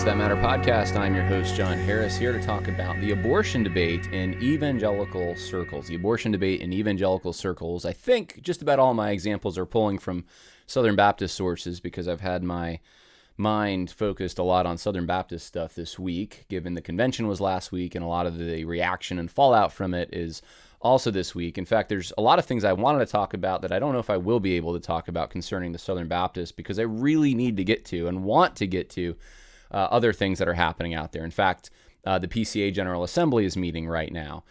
Does That Matter podcast. I'm your host, John Harris, here to talk about the abortion debate in evangelical circles. The abortion debate in evangelical circles. I think just about all my examples are pulling from Southern Baptist sources because I've had my mind focused a lot on Southern Baptist stuff this week, given the convention was last week and a lot of the reaction and fallout from it is also this week. In fact, there's a lot of things I wanted to talk about that I don't know if I will be able to talk about concerning the Southern Baptist because I really need to get to and want to get to other things that are happening out there. In fact, the PCA General Assembly is meeting right now.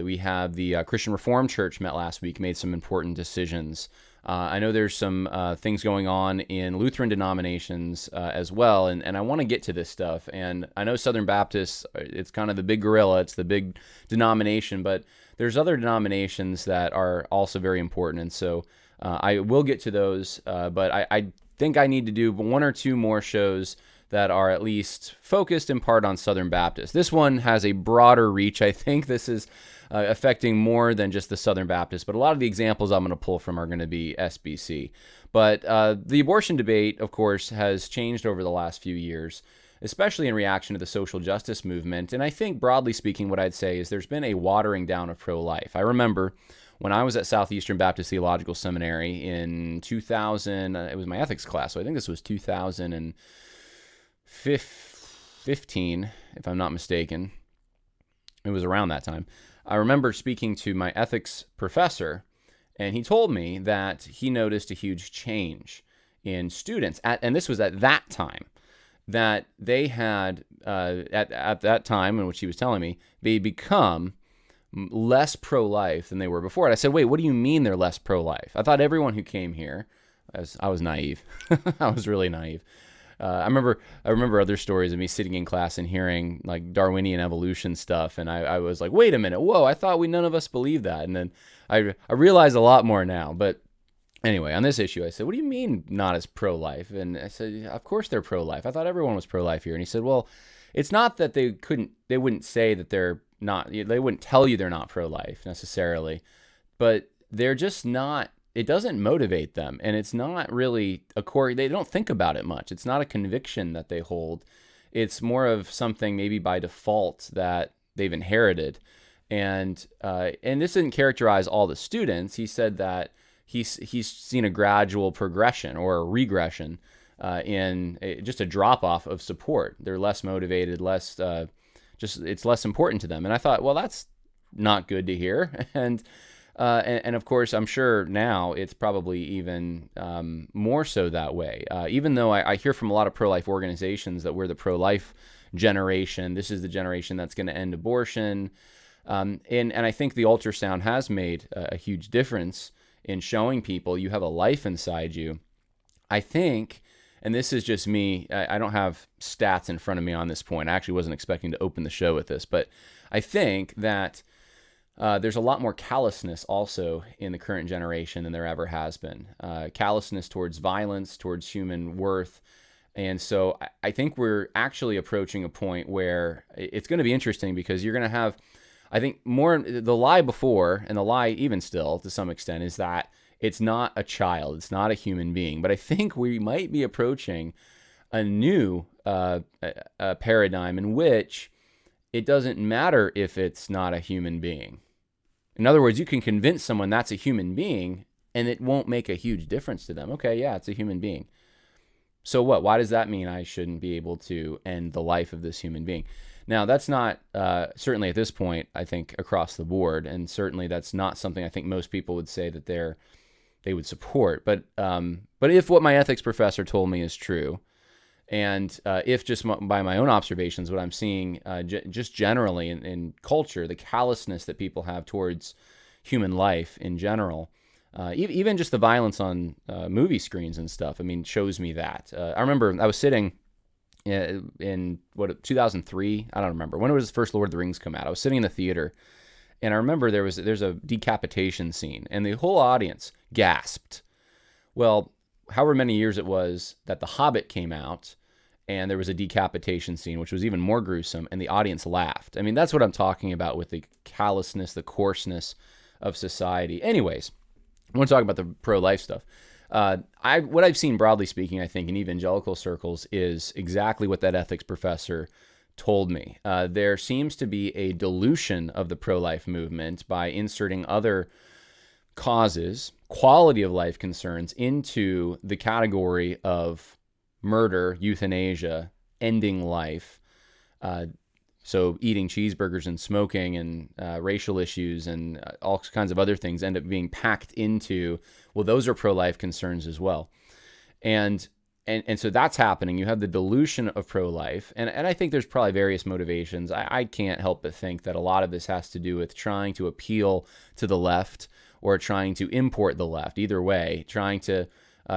We have the Christian Reformed Church met last week, made some important decisions. I know there's some things going on in Lutheran denominations as well, and I want to get to this stuff. And I know Southern Baptists, it's kind of the big gorilla, it's the big denomination, but there's other denominations that are also very important, and so I will get to those, but I think I need to do one or two more shows that are at least focused in part on Southern Baptists. This one has a broader reach. I think this is affecting more than just the Southern Baptists, but a lot of the examples I'm going to pull from are going to be SBC. But the abortion debate, of course, has changed over the last few years, especially in reaction to the social justice movement. And I think, broadly speaking, what I'd say is there's been a watering down of pro-life. I remember when I was at Southeastern Baptist Theological Seminary in 2000, it was my ethics class, so I think this was 2015, if I'm not mistaken. It was around that time. I remember speaking to my ethics professor, and he told me that he noticed a huge change in students, and this was at that time, that they had, at that time in which he was telling me, they become less pro-life than they were before. And I said, wait, what do you mean they're less pro-life? I thought everyone who came here, I was naive. I was really naive. I remember other stories of me sitting in class and hearing like Darwinian evolution stuff, and I was like, wait a minute, whoa, I thought none of us believed that. And then I realize a lot more now. But anyway, on this issue, I said, what do you mean not as pro-life? And I said, of course they're pro-life. I thought everyone was pro-life here. And he said, well, it's not that they wouldn't say that they're not, they wouldn't tell you they're not pro-life necessarily, but they're just not. It doesn't motivate them, and it's not really they don't think about it much. It's not a conviction that they hold. It's more of something maybe by default that they've inherited. And this didn't characterize all the students. He said that he's seen a gradual progression or a regression in just a drop-off of support. They're less motivated, it's less important to them. And I thought, well, that's not good to hear. And of course, I'm sure now it's probably even more so that way. Even though I hear from a lot of pro-life organizations that we're the pro-life generation, this is the generation that's going to end abortion. And I think the ultrasound has made a huge difference in showing people you have a life inside you. I think, and this is just me, I don't have stats in front of me on this point. I actually wasn't expecting to open the show with this, but I think that there's a lot more callousness also in the current generation than there ever has been. Callousness towards violence, towards human worth. And so I think we're actually approaching a point where it's going to be interesting because you're going to have, I think, more the lie before, and the lie even still to some extent, is that it's not a child, it's not a human being. But I think we might be approaching a new paradigm in which it doesn't matter if it's not a human being. In other words, you can convince someone that's a human being and it won't make a huge difference to them. Okay, yeah, it's a human being. So what? Why does that mean I shouldn't be able to end the life of this human being? Now, that's not, certainly at this point, I think, across the board, and certainly that's not something I think most people would say that they would support. But if what my ethics professor told me is true, and if just by my own observations, what I'm seeing just generally in culture, the callousness that people have towards human life in general, even just the violence on movie screens and stuff, I mean, shows me that. I remember I was sitting in 2003, I don't remember, when was the first Lord of the Rings come out. I was sitting in the theater, and I remember there's a decapitation scene, and the whole audience gasped. Well, however many years it was that The Hobbit came out, and there was a decapitation scene, which was even more gruesome, and the audience laughed. I mean, that's what I'm talking about with the callousness, the coarseness of society. Anyways, I want to talk about the pro-life stuff. What I've seen broadly speaking, I think, in evangelical circles is exactly what that ethics professor told me. There seems to be a dilution of the pro-life movement by inserting other causes, quality of life concerns into the category of murder, euthanasia, ending life. So eating cheeseburgers and smoking and racial issues and all kinds of other things end up being packed into, well, those are pro-life concerns as well. And so that's happening. You have the dilution of pro-life. And I think there's probably various motivations. I can't help but think that a lot of this has to do with trying to appeal to the left or trying to import the left. Either way, trying to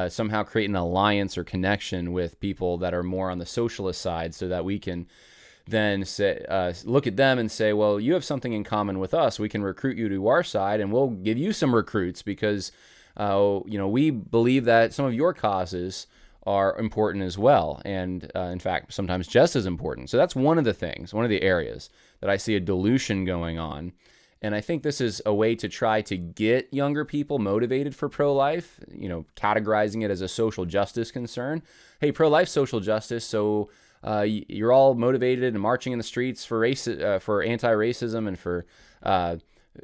somehow create an alliance or connection with people that are more on the socialist side so that we can then say, look at them and say, well, you have something in common with us. We can recruit you to our side and we'll give you some recruits because we believe that some of your causes are important as well. And in fact, sometimes just as important. So that's one of the things, one of the areas that I see a dilution going on. And I think this is a way to try to get younger people motivated for pro-life, categorizing it as a social justice concern. Hey, pro-life, social justice. So you're all motivated and marching in the streets for for anti-racism and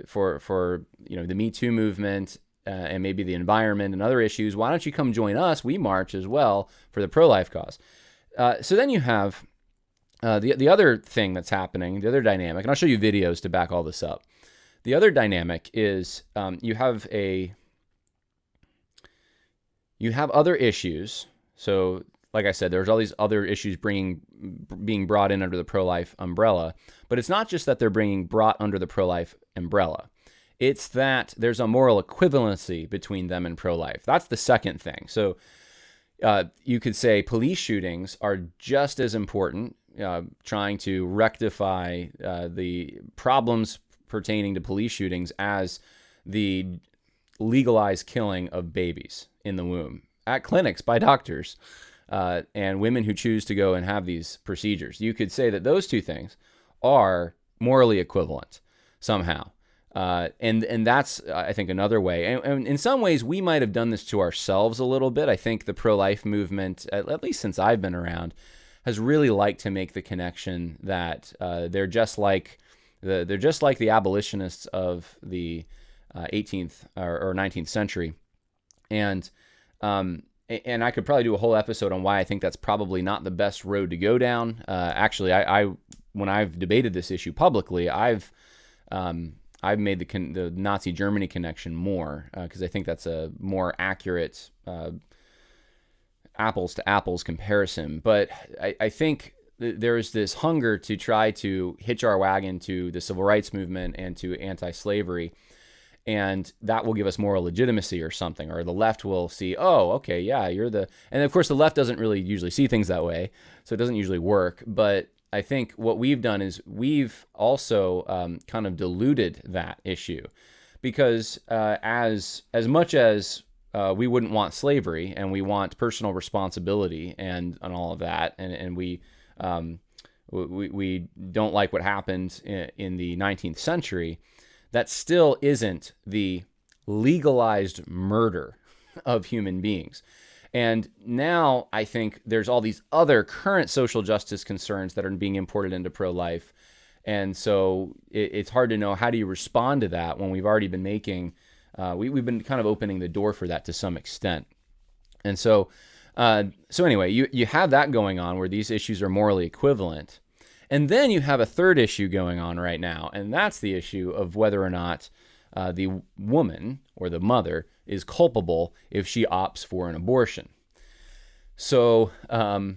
for the Me Too movement and maybe the environment and other issues. Why don't you come join us? We march as well for the pro-life cause. So then you have the other thing that's happening, the other dynamic, and I'll show you videos to back all this up. The other dynamic is you have other issues. So, like I said, there's all these other issues being brought in under the pro-life umbrella. But it's not just that they're being brought under the pro-life umbrella. It's that there's a moral equivalency between them and pro-life. That's the second thing. So you could say police shootings are just as important, trying to rectify the problems pertaining to police shootings as the legalized killing of babies in the womb at clinics by doctors and women who choose to go and have these procedures. You could say that those two things are morally equivalent somehow. And that's, I think, another way. And in some ways, we might have done this to ourselves a little bit. I think the pro-life movement, at least since I've been around, has really liked to make the connection that they're just like the abolitionists of the 18th or 19th century. And I could probably do a whole episode on why I think that's probably not the best road to go down. Actually, when I've debated this issue publicly, I've made the Nazi Germany connection more because I think that's a more accurate apples to apples comparison. But I think there's this hunger to try to hitch our wagon to the civil rights movement and to anti-slavery, and that will give us moral legitimacy or something, or the left will see, oh, okay, yeah, and of course the left doesn't really usually see things that way, so it doesn't usually work. But I think what we've done is we've also kind of diluted that issue, because as much as we wouldn't want slavery and we want personal responsibility and all of that, and we don't like what happened in the 19th century, that still isn't the legalized murder of human beings. And now I think there's all these other current social justice concerns that are being imported into pro-life. And so it's hard to know, how do you respond to that when we've already been we've been kind of opening the door for that to some extent. And so anyway, you have that going on where these issues are morally equivalent. And then you have a third issue going on right now, and that's the issue of whether or not the woman or the mother is culpable if she opts for an abortion. So those are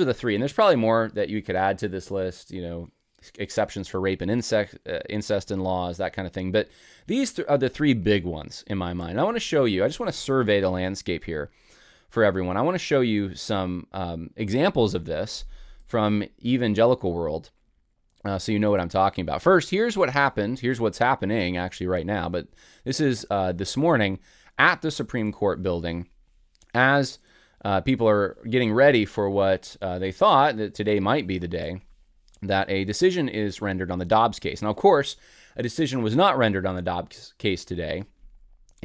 the three, and there's probably more that you could add to this list, exceptions for rape and incest in laws, that kind of thing. But these are the three big ones in my mind. I want to show you, I just want to survey the landscape here for everyone. I want to show you some examples of this from evangelical world, so you know what I'm talking about. First, here's what happened. Here's what's happening actually right now. But this is this morning at the Supreme Court building as people are getting ready for what they thought that today might be the day that a decision is rendered on the Dobbs case. Now, of course, a decision was not rendered on the Dobbs case today.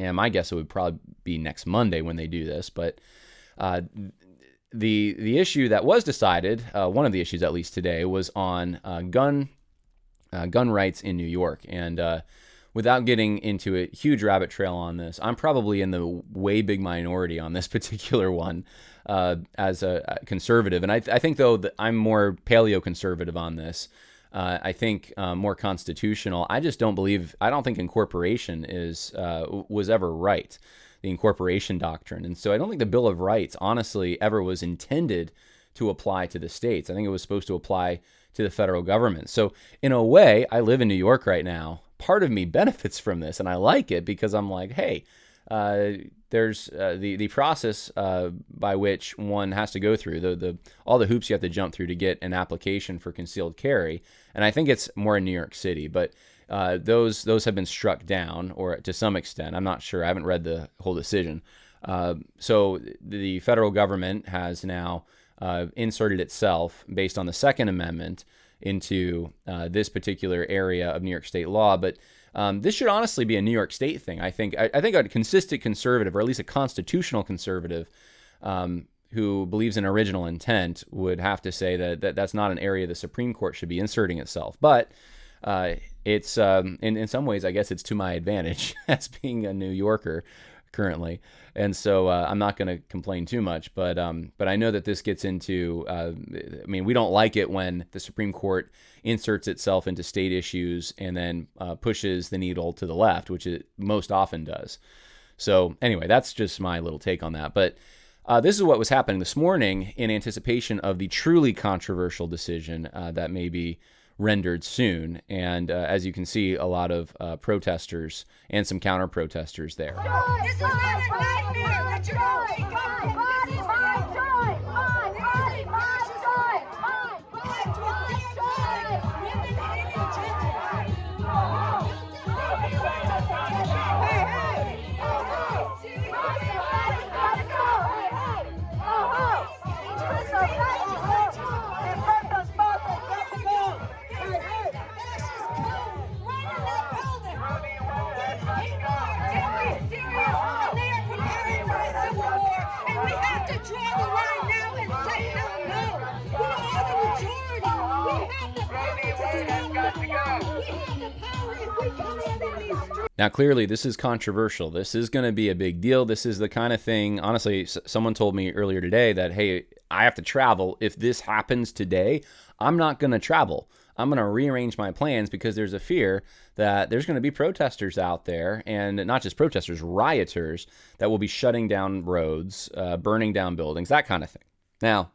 And my guess it would probably be next Monday when they do this. But the issue that was decided, one of the issues at least today, was on gun rights in New York. And without getting into a huge rabbit trail on this, I'm probably in the way big minority on this particular one as a conservative. And I think, though, that I'm more paleoconservative on this. I think more constitutional. I just don't think incorporation was ever right, the incorporation doctrine. And so I don't think the Bill of Rights, honestly, ever was intended to apply to the states. I think it was supposed to apply to the federal government. So in a way, I live in New York right now. Part of me benefits from this, and I like it because I'm like, hey, there's the process by which one has to go through, all the hoops you have to jump through to get an application for concealed carry. And I think it's more in New York City, but those have been struck down, or to some extent. I'm not sure. I haven't read the whole decision. So the federal government has now inserted itself, based on the Second Amendment, into this particular area of New York state law. But this should honestly be a New York State thing. I think a consistent conservative, or at least a constitutional conservative, who believes in original intent, would have to say that that's not an area the Supreme Court should be inserting itself. But it's in some ways, I guess it's to my advantage as being a New Yorker currently, and so I'm not going to complain too much. But I know that this gets into. We don't like it when the Supreme Court inserts itself into state issues and then pushes the needle to the left, which it most often does. So anyway, that's just my little take on that. But this is what was happening this morning in anticipation of the truly controversial decision that may be rendered soon. And as you can see, a lot of protesters and some counter-protesters there. This is not a nightmare that you're going to take on. This is my joy. Now, clearly, this is controversial. This is going to be a big deal. This is the kind of thing, honestly, someone told me earlier today that, hey, I have to travel. If this happens today, I'm not going to travel. I'm going to rearrange my plans because there's a fear that there's going to be protesters out there, and not just protesters, rioters, that will be shutting down roads, burning down buildings, that kind of thing. Now,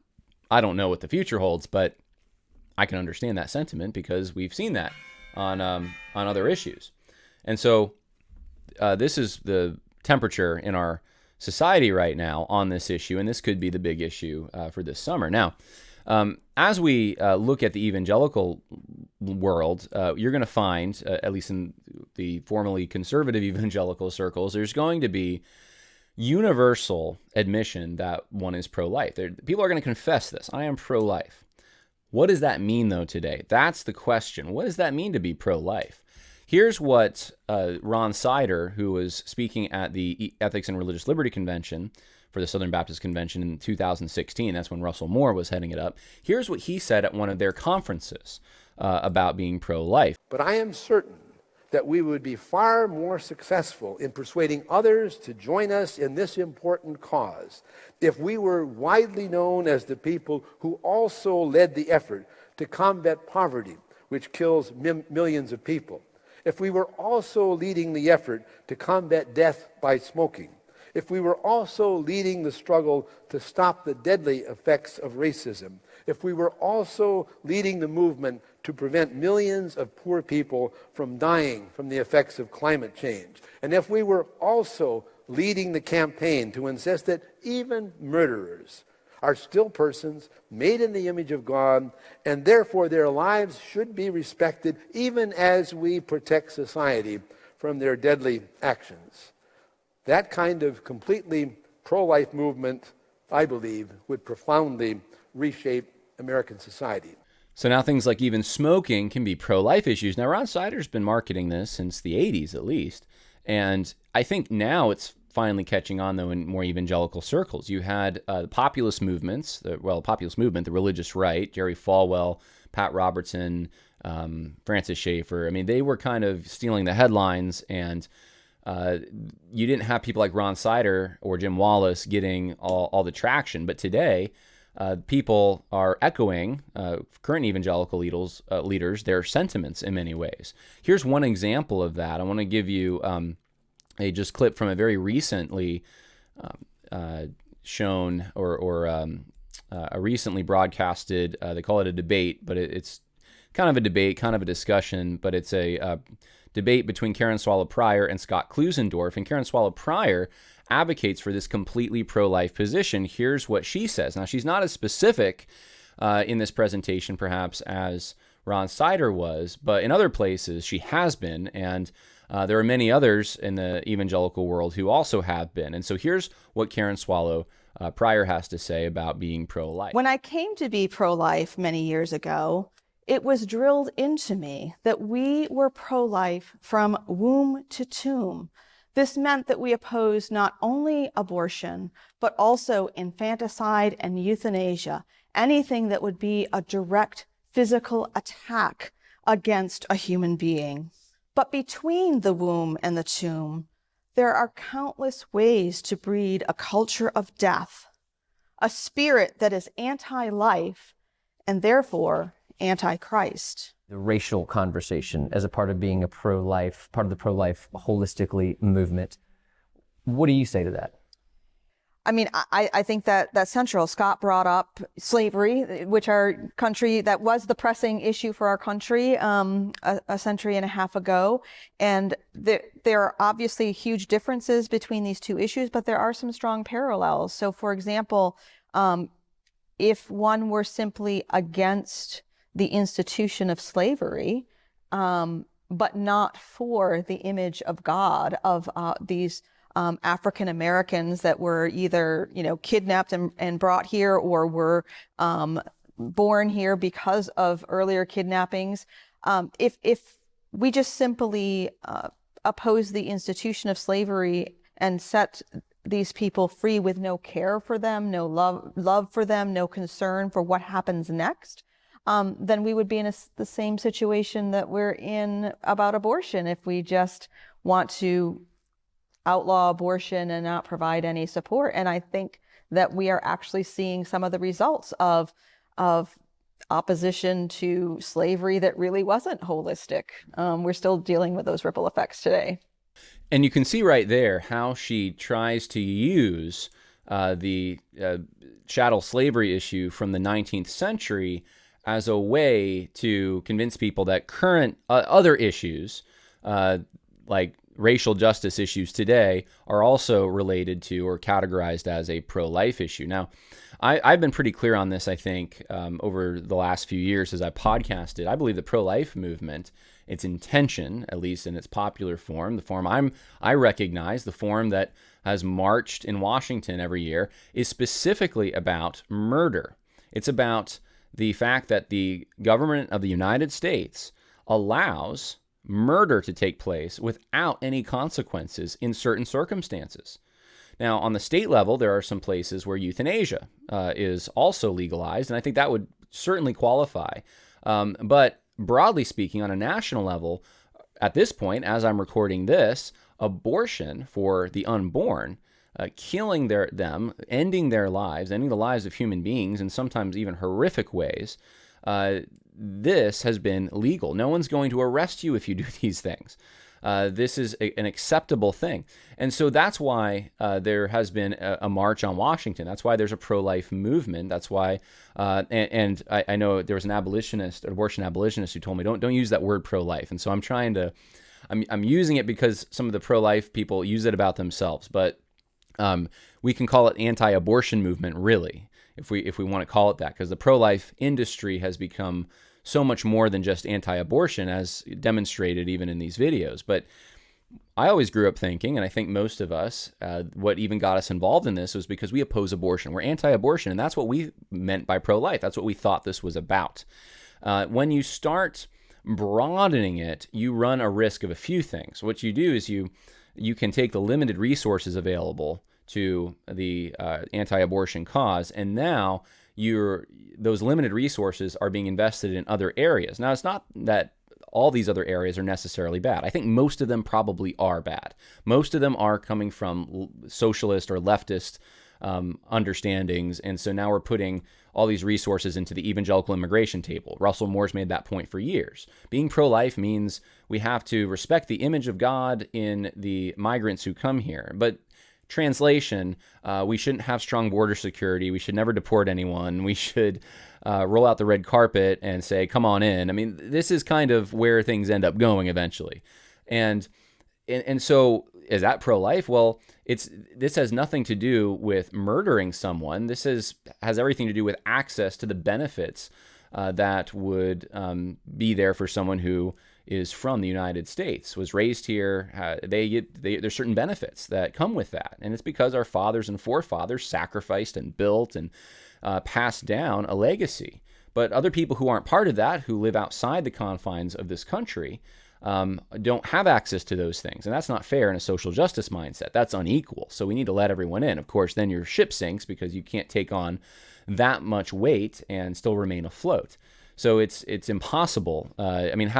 I don't know what the future holds, but I can understand that sentiment because we've seen that on other issues. And so this is the temperature in our society right now on this issue, and this could be the big issue for this summer. Now, as we look at the evangelical world, you're going to find, at least in the formerly conservative evangelical circles, there's going to be universal admission that one is pro-life. People are going to confess this. I am pro-life. What does that mean, though, today? That's the question. What does that mean to be pro-life? Here's what Ron Sider, who was speaking at the Ethics and Religious Liberty Convention for the Southern Baptist Convention in 2016, that's when Russell Moore was heading it up. Here's what he said at one of their conferences about being pro-life. But I am certain that we would be far more successful in persuading others to join us in this important cause if we were widely known as the people who also led the effort to combat poverty, which kills millions of people. If we were also leading the effort to combat death by smoking, if we were also leading the struggle to stop the deadly effects of racism, if we were also leading the movement to prevent millions of poor people from dying from the effects of climate change, and if we were also leading the campaign to insist that even murderers are still persons made in the image of God, and therefore their lives should be respected even as we protect society from their deadly actions. That kind of completely pro-life movement, I believe, would profoundly reshape American society. So now things like even smoking can be pro-life issues. Now, Ron Sider's been marketing this since the 80s, at least. And I think now it's finally catching on, though, in more evangelical circles. You had the populist movements, the populist movement, the religious right, Jerry Falwell, Pat Robertson, Francis Schaeffer. I mean, they were kind of stealing the headlines, and you didn't have people like Ron Sider or Jim Wallace getting all the traction. But today, people are echoing current evangelical leaders, their sentiments in many ways. Here's one example of that. I want to give you a just clip from a very recently shown or a recently broadcasted, they call it a debate, but it's kind of a debate, kind of a discussion, but it's a debate between Karen Swallow Prior and Scott Klusendorf. And Karen Swallow Prior advocates for this completely pro-life position. Here's what she says. Now, she's not as specific in this presentation, perhaps, as Ron Sider was, but in other places she has been, and there are many others in the evangelical world who also have been. And so here's what Karen Swallow Prior has to say about being pro-life. When I came to be pro-life many years ago, it was drilled into me that we were pro-life from womb to tomb. This meant that we opposed not only abortion, but also infanticide and euthanasia, anything that would be a direct physical attack against a human being. But between the womb and the tomb, there are countless ways to breed a culture of death, a spirit that is anti-life and therefore anti-Christ. The racial conversation as a part of being a pro-life, part of the pro-life holistically movement. What do you say to that? I mean, I think that's central. Scott brought up slavery, which our country, that was the pressing issue for our country a century and a half ago. And there are obviously huge differences between these two issues, but there are some strong parallels. So, for example, if one were simply against the institution of slavery, but not for the image of God of these African Americans that were either, kidnapped and brought here or were born here because of earlier kidnappings. If we just simply oppose the institution of slavery and set these people free with no care for them, no love for them, no concern for what happens next, then we would be in the same situation that we're in about abortion if we just want to outlaw abortion and not provide any support. And I think that we are actually seeing some of the results of opposition to slavery that really wasn't holistic. We're still dealing with those ripple effects today. And you can see right there how she tries to use the chattel slavery issue from the 19th century as a way to convince people that current other issues, like racial justice issues today, are also related to or categorized as a pro-life issue. Now, I've been pretty clear on this, I think, over the last few years as I podcasted. I believe the pro-life movement, its intention, at least in its popular form, the form I recognize, the form that has marched in Washington every year, is specifically about murder. It's about the fact that the government of the United States allows murder to take place without any consequences in certain circumstances. Now, on the state level, there are some places where euthanasia is also legalized, and I think that would certainly qualify. But broadly speaking, on a national level, at this point, as I'm recording this, abortion for the unborn, killing them, ending their lives, ending the lives of human beings in sometimes even horrific ways, this has been legal. No one's going to arrest you if you do these things. This is an acceptable thing. And so that's why there has been a march on Washington. That's why there's a pro-life movement. That's why, and I know there was an abortion abolitionist who told me, don't use that word pro-life. And so I'm using it because some of the pro-life people use it about themselves. But we can call it anti-abortion movement, really, if we want to call it that, because the pro-life industry has become so much more than just anti-abortion, as demonstrated even in these videos. But I always grew up thinking, and I think most of us, what even got us involved in this was because we oppose abortion. We're anti-abortion, and that's what we meant by pro-life. That's what we thought this was about. When you start broadening it, you run a risk of a few things. What you do is you you can take the limited resources available to the anti-abortion cause, and now those limited resources are being invested in other areas. Now, it's not that all these other areas are necessarily bad. I think most of them probably are bad. Most of them are coming from socialist or leftist understandings, and so now we're putting all these resources into the evangelical immigration table. Russell Moore's made that point for years. Being pro-life means we have to respect the image of God in the migrants who come here. But translation, we shouldn't have strong border security. We should never deport anyone. We should roll out the red carpet and say, come on in. I mean, this is kind of where things end up going eventually. And so is that pro-life? Well, this has nothing to do with murdering someone. This has everything to do with access to the benefits that would be there for someone who is from the United States, was raised here. There's certain benefits that come with that. And it's because our fathers and forefathers sacrificed and built and passed down a legacy. But other people who aren't part of that, who live outside the confines of this country, don't have access to those things. And that's not fair in a social justice mindset. That's unequal. So we need to let everyone in. Of course, then your ship sinks because you can't take on that much weight and still remain afloat. So it's impossible. I mean,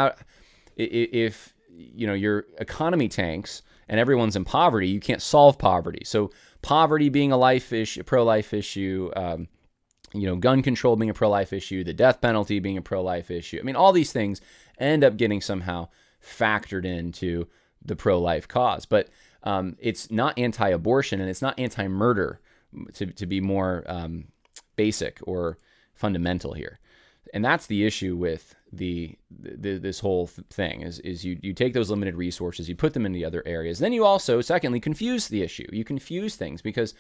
if your economy tanks and everyone's in poverty, you can't solve poverty. So poverty being a life issue, pro-life issue, gun control being a pro-life issue, the death penalty being a pro-life issue. I mean, all these things end up getting somehow factored into the pro-life cause. But it's not anti-abortion and it's not anti-murder, to be more basic or fundamental here. And that's the issue with this whole thing is you take those limited resources, you put them into other areas. Then you also, secondly, confuse the issue. You confuse things because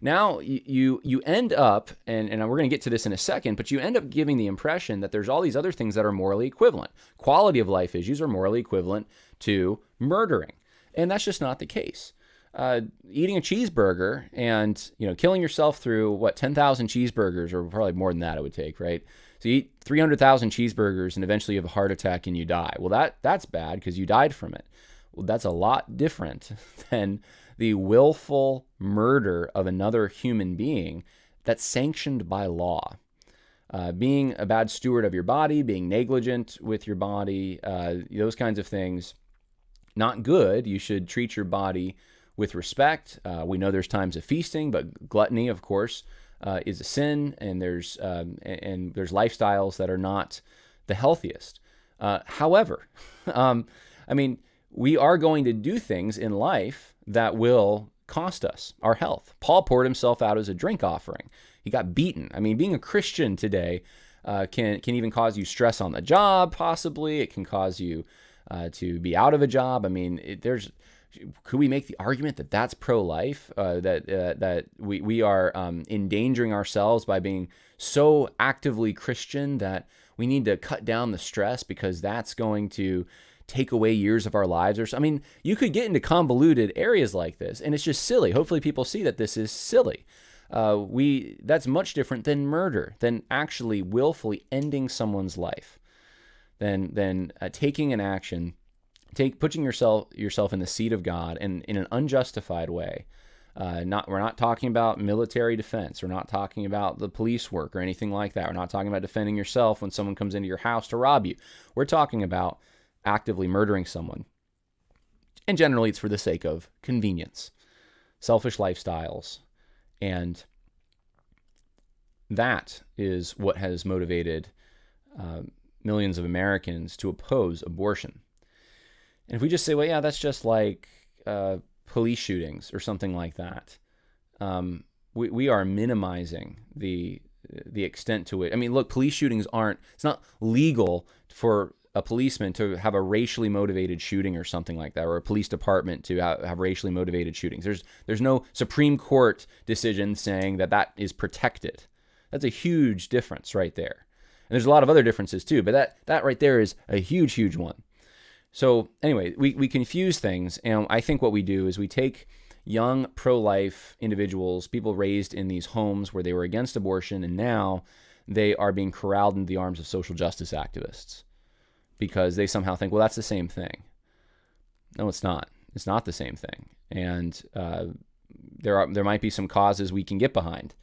now you end up, and we're going to get to this in a second, but you end up giving the impression that there's all these other things that are morally equivalent. Quality of life issues are morally equivalent to murdering. And that's just not the case. Eating a cheeseburger and killing yourself through 10,000 cheeseburgers, or probably more than that it would take, right? So you eat 300,000 cheeseburgers and eventually you have a heart attack and you die. Well, that's bad because you died from it. Well, that's a lot different than the willful murder of another human being that's sanctioned by law. Being a bad steward of your body, being negligent with your body, those kinds of things, not good. You should treat your body with respect. We know there's times of feasting, but gluttony, of course, is a sin, and there's lifestyles that are not the healthiest. However, we are going to do things in life that will cost us our health. Paul poured himself out as a drink offering. He got beaten. I mean, being a Christian today can even cause you stress on the job, possibly. It can cause you to be out of a job. I mean, could we make the argument that that's pro-life, that we are endangering ourselves by being so actively Christian that we need to cut down the stress because that's going to take away years of our lives? You could get into convoluted areas like this, and it's just silly. Hopefully people see that this is silly. That's much different than murder, than actually willfully ending someone's life, than taking an action, putting yourself in the seat of God and in an unjustified way. We're not talking about military defense. We're not talking about the police work or anything like that. We're not talking about defending yourself when someone comes into your house to rob you. We're talking about actively murdering someone. And generally it's for the sake of convenience, selfish lifestyles. And that is what has motivated millions of Americans to oppose abortion. And if we just say, well, yeah, that's just like police shootings or something like that, we are minimizing the extent to it. Look, police shootings it's not legal for a policeman to have a racially motivated shooting or something like that, or a police department to have racially motivated shootings. There's no Supreme Court decision saying that is protected. That's a huge difference right there. And there's a lot of other differences too, but that right there is a huge, huge one. So anyway, we confuse things, and I think what we do is we take young pro-life individuals, people raised in these homes where they were against abortion, and now they are being corralled into the arms of social justice activists because they somehow think, well, that's the same thing. No, it's not. It's not the same thing. And there might be some causes we can get behind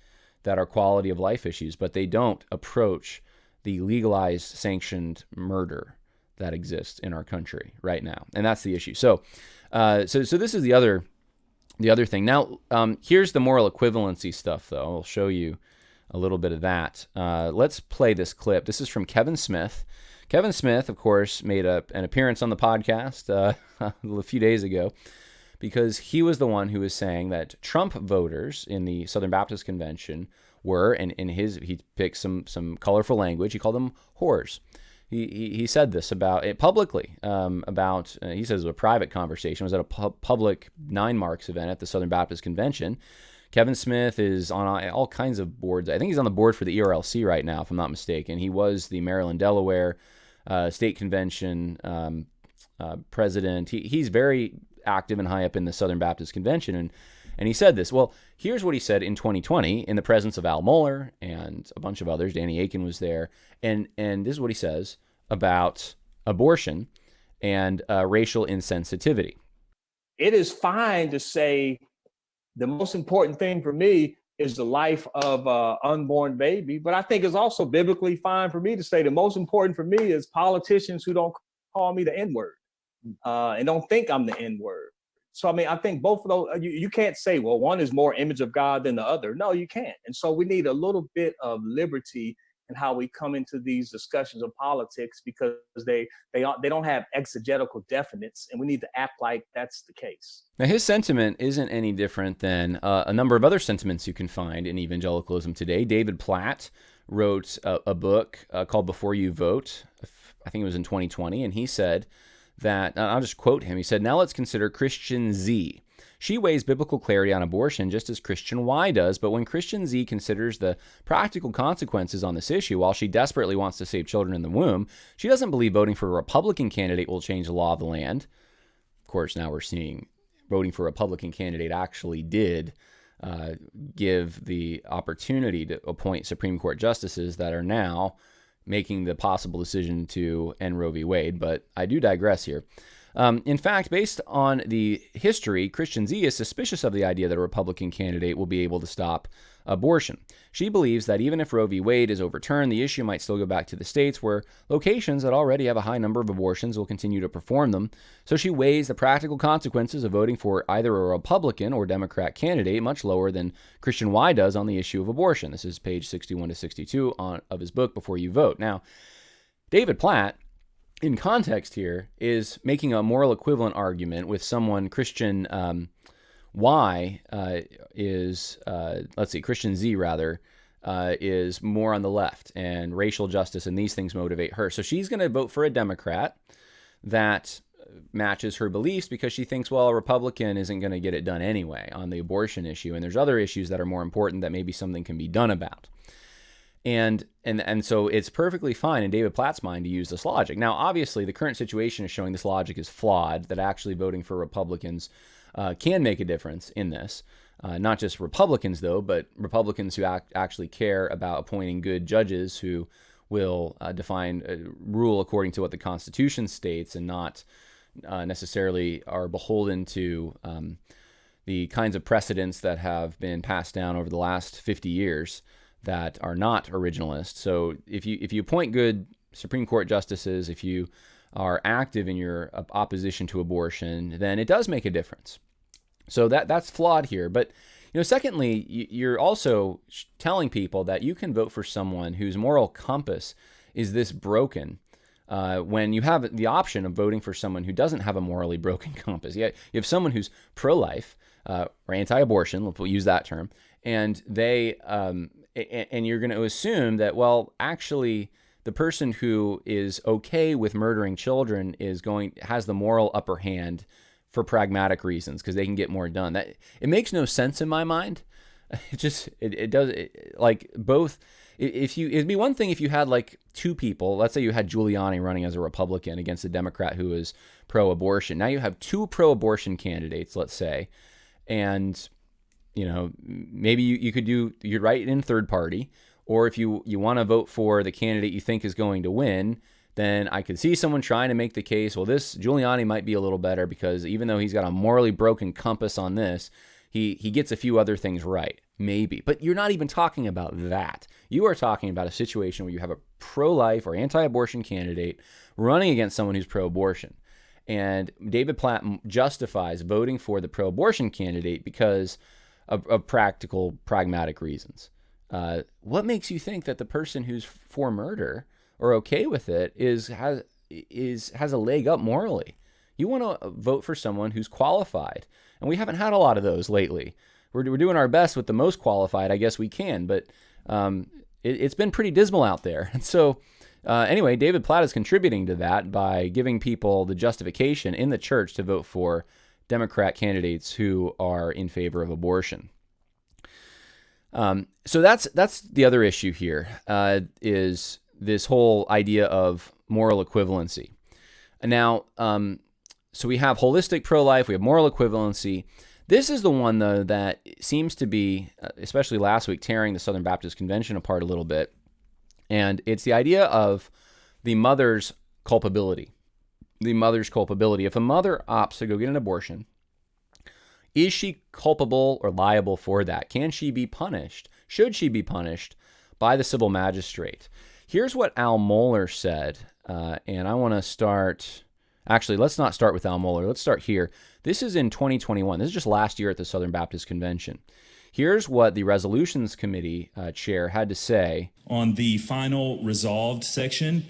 that are quality of life issues, but they don't approach the legalized, sanctioned murder that exists in our country right now, and that's the issue. So this is the other thing. Now, here's the moral equivalency stuff, though. I'll show you a little bit of that. Let's play this clip. This is from Kevin Smith. Kevin Smith, of course, made an appearance on the podcast a few days ago, because he was the one who was saying that Trump voters in the Southern Baptist Convention were, and he picked some colorful language. He called them whores. He said this about it publicly. He says it was a private conversation. It was at a public 9 Marks event at the Southern Baptist Convention. Kevin Smith is on all kinds of boards. I think he's on the board for the ERLC right now, if I'm not mistaken. He was the Maryland, Delaware State Convention president. He's very active and high up in the Southern Baptist Convention, and he said this. Well, here's what he said in 2020 in the presence of Al Mohler and a bunch of others. Danny Aiken was there, and this is what he says about abortion and racial insensitivity. It is fine to say the most important thing for me is the life of an unborn baby, but I think it's also biblically fine for me to say the most important for me is politicians who don't call me the N-word. And don't think I'm the N-word. So, I mean, I think both of those, you can't say, well, one is more image of God than the other. No, you can't. And so we need a little bit of liberty in how we come into these discussions of politics, because they don't have exegetical definites, and we need to act like that's the case. Now, his sentiment isn't any different than a number of other sentiments you can find in evangelicalism today. David Platt wrote a book called Before You Vote. I think it was in 2020, and he said that, I'll just quote him, he said, "Now let's consider Christian Z. She weighs biblical clarity on abortion just as Christian Y does, but when Christian Z considers the practical consequences on this issue, while she desperately wants to save children in the womb, she doesn't believe voting for a Republican candidate will change the law of the land." Of course, now we're seeing voting for a Republican candidate actually did give the opportunity to appoint Supreme Court justices that are now making the possible decision to end Roe v. Wade, but I do digress here. In fact, based on the history, Christian Z is suspicious of the idea that a Republican candidate will be able to stop abortion. She believes that even if Roe v. Wade is overturned, the issue might still go back to the states where locations that already have a high number of abortions will continue to perform them. So she weighs the practical consequences of voting for either a Republican or Democrat candidate much lower than Christian Y does on the issue of abortion. This is page 61 to 62 of his book, Before You Vote. Now, David Platt, in context here, is making a moral equivalent argument with someone, Christian Y Christian Z rather, is more on the left, and racial justice and these things motivate her. So she's going to vote for a Democrat that matches her beliefs because she thinks, well, a Republican isn't going to get it done anyway on the abortion issue, and there's other issues that are more important that maybe something can be done about. And so it's perfectly fine in David Platt's mind to use this logic. Now, obviously, the current situation is showing this logic is flawed, that actually voting for Republicans can make a difference in this. Not just Republicans, though, but Republicans who actually care about appointing good judges who will rule according to what the Constitution states and not necessarily are beholden to the kinds of precedents that have been passed down over the last 50 years that are not originalist. So if you appoint good Supreme Court justices, if you are active in your opposition to abortion, then it does make a difference. So that's flawed here. But secondly, you're also telling people that you can vote for someone whose moral compass is this broken when you have the option of voting for someone who doesn't have a morally broken compass. You have someone who's pro-life or anti-abortion, we'll use that term, and they and you're going to assume that, well, actually, the person who is okay with murdering children has the moral upper hand for pragmatic reasons because they can get more done. It makes no sense in my mind. It does both. It'd be one thing if you had like two people. Let's say you had Giuliani running as a Republican against a Democrat who is pro-abortion. Now you have two pro-abortion candidates, let's say, and maybe you could you're right in third party, or if you want to vote for the candidate you think is going to win, then I could see someone trying to make the case, well, this Giuliani might be a little better because even though he's got a morally broken compass on this, he gets a few other things right. Maybe. But you're not even talking about that. You are talking about a situation where you have a pro-life or anti-abortion candidate running against someone who's pro-abortion. And David Platt justifies voting for the pro-abortion candidate because of practical, pragmatic reasons. What makes you think that the person who's for murder or okay with it has a leg up morally? You want to vote for someone who's qualified, and we haven't had a lot of those lately. We're doing our best with the most qualified, I guess we can, but it's been pretty dismal out there. And so anyway, David Platt is contributing to that by giving people the justification in the church to vote for Democrat candidates who are in favor of abortion. So that's the other issue here, is this whole idea of moral equivalency. Now, so we have holistic pro-life, we have moral equivalency. This is the one, though, that seems to be, especially last week, tearing the Southern Baptist Convention apart a little bit. And it's the idea of the mother's culpability. The mother's culpability. If a mother opts to go get an abortion, is she culpable or liable for that? Can she be punished? Should she be punished by the civil magistrate? Here's what Al Mohler said, and I want to start... Actually, let's not start with Al Mohler. Let's start here. This is in 2021. This is just last year at the Southern Baptist Convention. Here's what the Resolutions Committee chair had to say. On the final resolved section,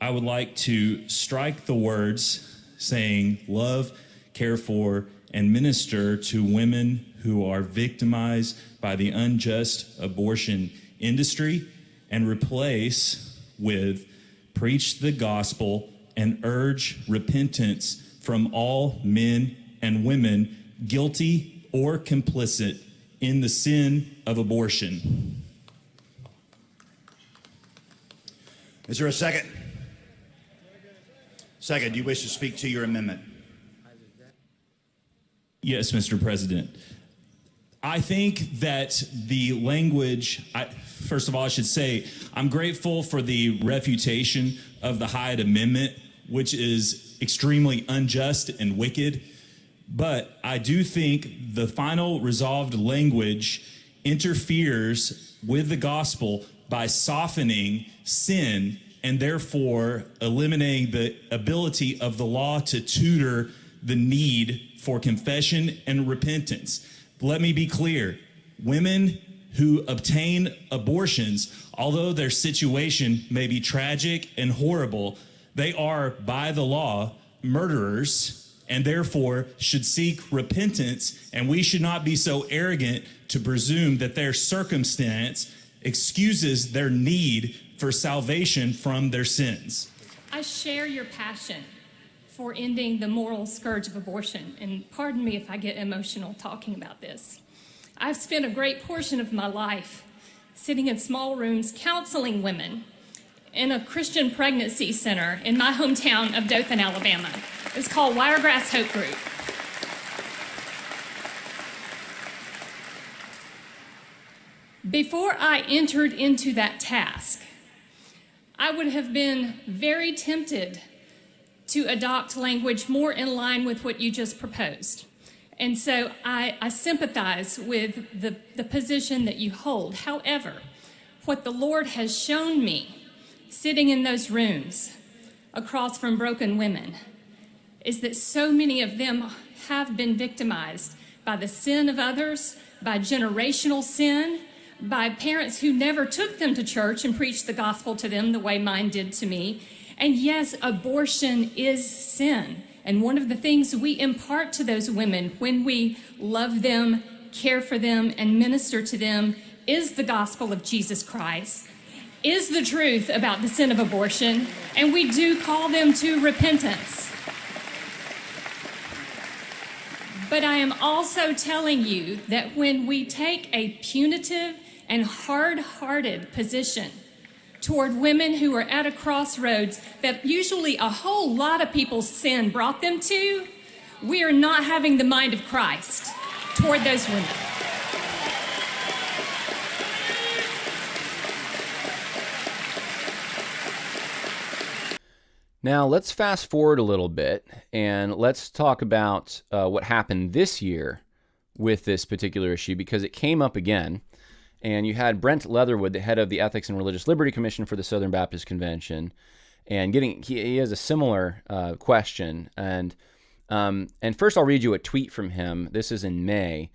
I would like to strike the words saying love, care for, and minister to women who are victimized by the unjust abortion industry and replace with preach the gospel and urge repentance from all men and women guilty or complicit in the sin of abortion. Is there a second? Second, do you wish to speak to your amendment? Yes, Mr. President. I think that the language, first of all, I should say, I'm grateful for the refutation of the Hyatt Amendment, which is extremely unjust and wicked. But I do think the final resolved language interferes with the gospel by softening sin and therefore eliminating the ability of the law to tutor the need for confession and repentance. Let me be clear. Women who obtain abortions, although their situation may be tragic and horrible, they are, by the law, murderers and therefore should seek repentance, and we should not be so arrogant to presume that their circumstance excuses their need for salvation from their sins. I share your passion for ending the moral scourge of abortion, and pardon me if I get emotional talking about this. I've spent a great portion of my life sitting in small rooms counseling women in a Christian pregnancy center in my hometown of Dothan, Alabama. It's called Wiregrass Hope Group. Before I entered into that task, I would have been very tempted to adopt language more in line with what you just proposed. And so I sympathize with the position that you hold. However, what the Lord has shown me sitting in those rooms across from broken women is that so many of them have been victimized by the sin of others, by generational sin, by parents who never took them to church and preached the gospel to them the way mine did to me. And yes, abortion is sin. And one of the things we impart to those women when we love them, care for them, and minister to them is the gospel of Jesus Christ, is the truth about the sin of abortion, and we do call them to repentance. But I am also telling you that when we take a punitive and hard-hearted position toward women who are at a crossroads that usually a whole lot of people's sin brought them to, we are not having the mind of Christ toward those women. Now, let's fast forward a little bit and let's talk about what happened this year with this particular issue, because it came up again. And you had Brent Leatherwood, the head of the Ethics and Religious Liberty Commission for the Southern Baptist Convention, and he has a similar question. And first, I'll read you a tweet from him. This is in May.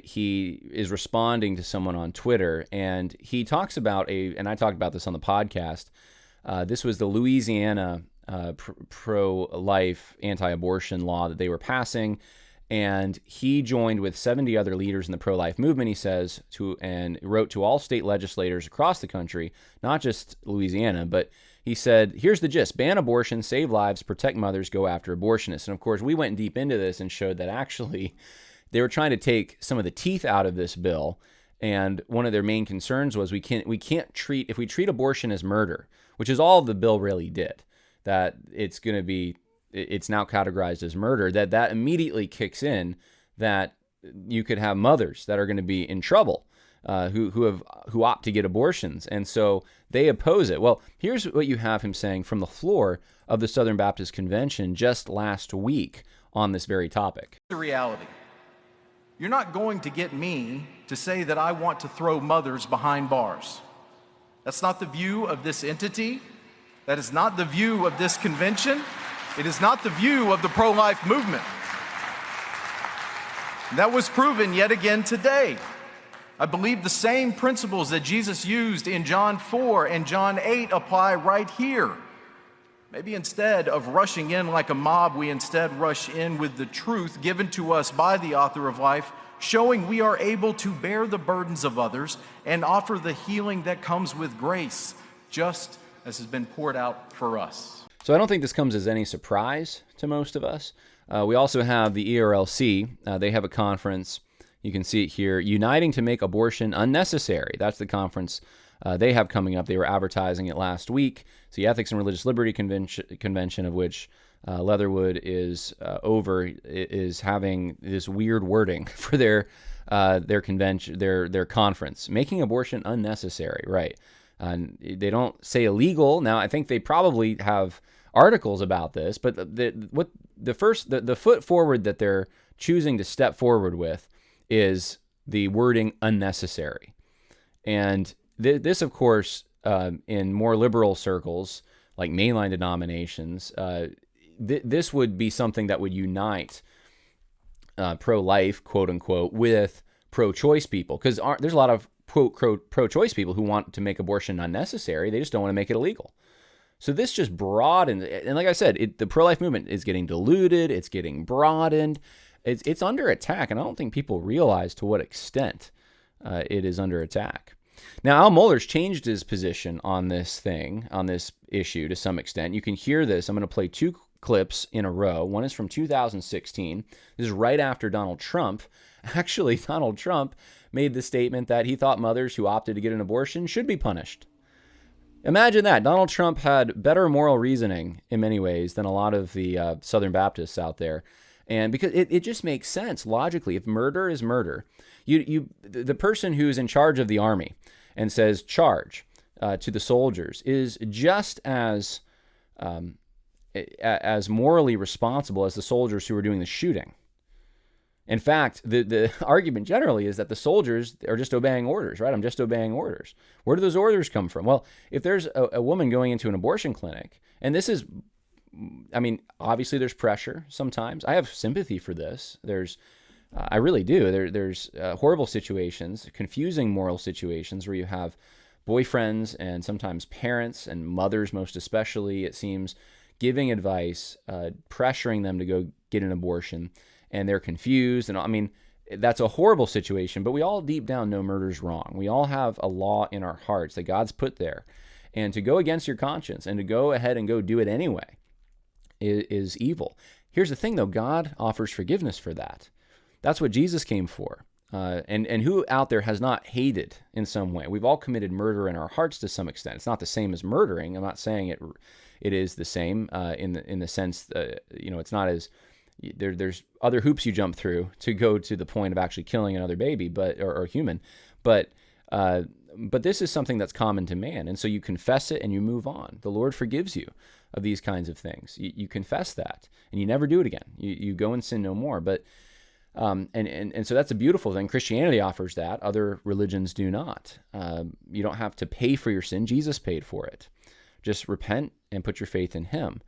He is responding to someone on Twitter, and he talks about and I talked about this on the podcast. This was the Louisiana pro-life anti-abortion law that they were passing. And he joined with 70 other leaders in the pro-life movement, he says, and wrote to all state legislators across the country, not just Louisiana, but he said, here's the gist: ban abortion, save lives, protect mothers, go after abortionists. And of course, we went deep into this and showed that actually they were trying to take some of the teeth out of this bill. And one of their main concerns was we can't treat, if we treat abortion as murder, which is all the bill really did, that it's now categorized as murder, that immediately kicks in that you could have mothers that are going to be in trouble who opt to get abortions. And so they oppose it. Well, here's what you have him saying from the floor of the Southern Baptist Convention just last week on this very topic. The reality. You're not going to get me to say that I want to throw mothers behind bars. That's not the view of this entity. That is not the view of this convention. It is not the view of the pro-life movement. That was proven yet again today. I believe the same principles that Jesus used in John 4 and John 8 apply right here. Maybe instead of rushing in like a mob, we instead rush in with the truth given to us by the author of life, showing we are able to bear the burdens of others and offer the healing that comes with grace, just as has been poured out for us. So I don't think this comes as any surprise to most of us. We also have the ERLC. They have a conference. You can see it here, Uniting to Make Abortion Unnecessary. That's the conference they have coming up. They were advertising it last week. It's the Ethics and Religious Liberty Convention, of which Leatherwood is having this weird wording for their convention, their conference, making abortion unnecessary. Right. They don't say illegal. Now, I think they probably have articles about this, but the foot forward that they're choosing to step forward with is the wording unnecessary. And this, of course, in more liberal circles, like mainline denominations, this would be something that would unite pro-life, quote unquote, with pro-choice people, because there's a lot of pro-choice people who want to make abortion unnecessary. They just don't want to make it illegal. So this just broadened, and like I said, the pro-life movement is getting diluted. It's getting broadened. It's under attack, and I don't think people realize to what extent it is under attack. Now, Al Mohler's changed his position on this issue to some extent. You can hear this. I'm going to play two clips in a row. One is from 2016. This is right after Donald Trump. Actually, Donald Trump made the statement that he thought mothers who opted to get an abortion should be punished. Imagine that. Donald Trump had better moral reasoning in many ways than a lot of the Southern Baptists out there. And because it just makes sense logically. If murder is murder, the person who's in charge of the army and says charge to the soldiers is just as morally responsible as the soldiers who are doing the shooting. In fact, the argument generally is that the soldiers are just obeying orders, right? I'm just obeying orders. Where do those orders come from? Well, if there's a woman going into an abortion clinic, and this is, I mean, obviously there's pressure sometimes. I have sympathy for this. I really do. There's horrible situations, confusing moral situations where you have boyfriends and sometimes parents and mothers, most especially, it seems, giving advice, pressuring them to go get an abortion. And they're confused. And I mean, that's a horrible situation, but we all deep down know murder's wrong. We all have a law in our hearts that God's put there. And to go against your conscience and to go ahead and go do it anyway is evil. Here's the thing, though. God offers forgiveness for that. That's what Jesus came for. And who out there has not hated in some way? We've all committed murder in our hearts to some extent. It's not the same as murdering. I'm not saying it is the same in the sense it's not as... There's other hoops you jump through to go to the point of actually killing another baby, or human, but this is something that's common to man, and so you confess it and you move on. The Lord forgives you. of these kinds of things. You confess that, and you never do it again. You go and sin no more. But and so that's a beautiful thing. Christianity offers that. Other religions do not. You don't have to pay for your sin. Jesus paid for it. Just repent and put your faith in him.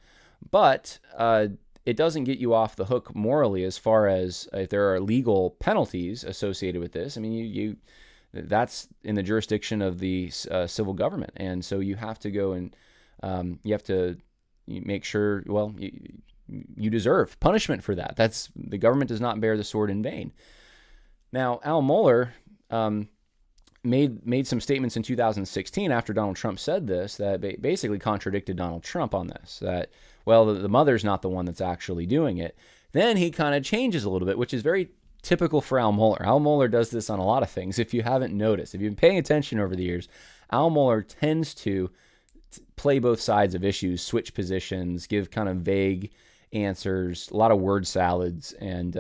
But it doesn't get you off the hook morally as far as if there are legal penalties associated with this. I mean, that's in the jurisdiction of the civil government. And so you have to go and you have to make sure, well, you deserve punishment for that. The government does not bear the sword in vain. Now, Al Mohler made some statements in 2016 after Donald Trump said this that basically contradicted Donald Trump on this, that, well, the mother's not the one that's actually doing it. Then he kind of changes a little bit, which is very typical for Al Mohler. Al Mohler does this on a lot of things. If you haven't noticed, if you've been paying attention over the years, Al Mohler tends to play both sides of issues, switch positions, give kind of vague answers, a lot of word salads, and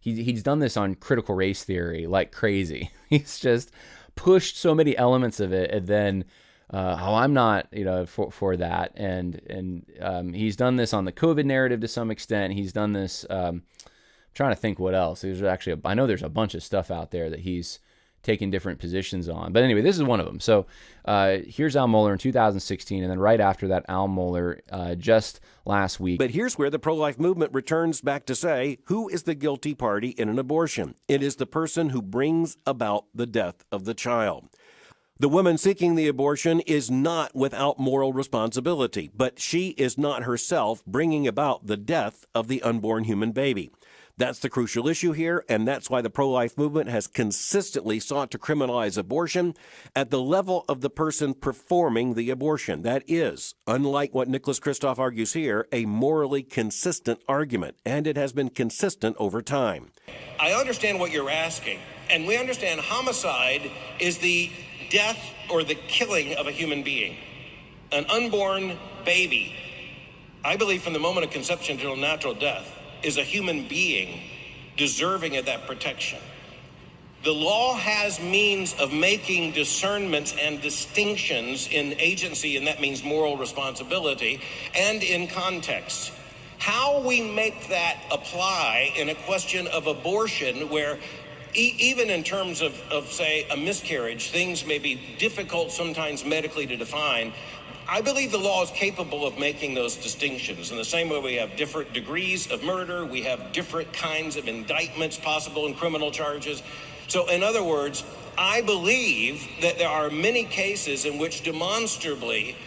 he's done this on critical race theory like crazy. He's just pushed so many elements of it, and then I'm not, for that, and he's done this on the COVID narrative to some extent. He's done this. I'm trying to think what else. I know there's a bunch of stuff out there that he's taken different positions on. But anyway, this is one of them. So here's Al Mohler in 2016, and then right after that, Al Mohler just last week. But here's where the pro-life movement returns back to say, who is the guilty party in an abortion? It is the person who brings about the death of the child. The woman seeking the abortion is not without moral responsibility, but she is not herself bringing about the death of the unborn human baby. That's the crucial issue here, and that's why the pro-life movement has consistently sought to criminalize abortion at the level of the person performing the abortion. That is, unlike what Nicholas Kristof argues here, a morally consistent argument, and it has been consistent over time. I understand what you're asking, and we understand homicide is the death or the killing of a human being, an unborn baby. I believe from the moment of conception till natural death is a human being deserving of that protection. The law has means of making discernments and distinctions in agency, and that means moral responsibility, and in context. How we make that apply in a question of abortion where even in terms of, say, a miscarriage, things may be difficult sometimes medically to define. I believe the law is capable of making those distinctions. In the same way we have different degrees of murder, we have different kinds of indictments possible in criminal charges. So in other words, I believe that there are many cases in which demonstrably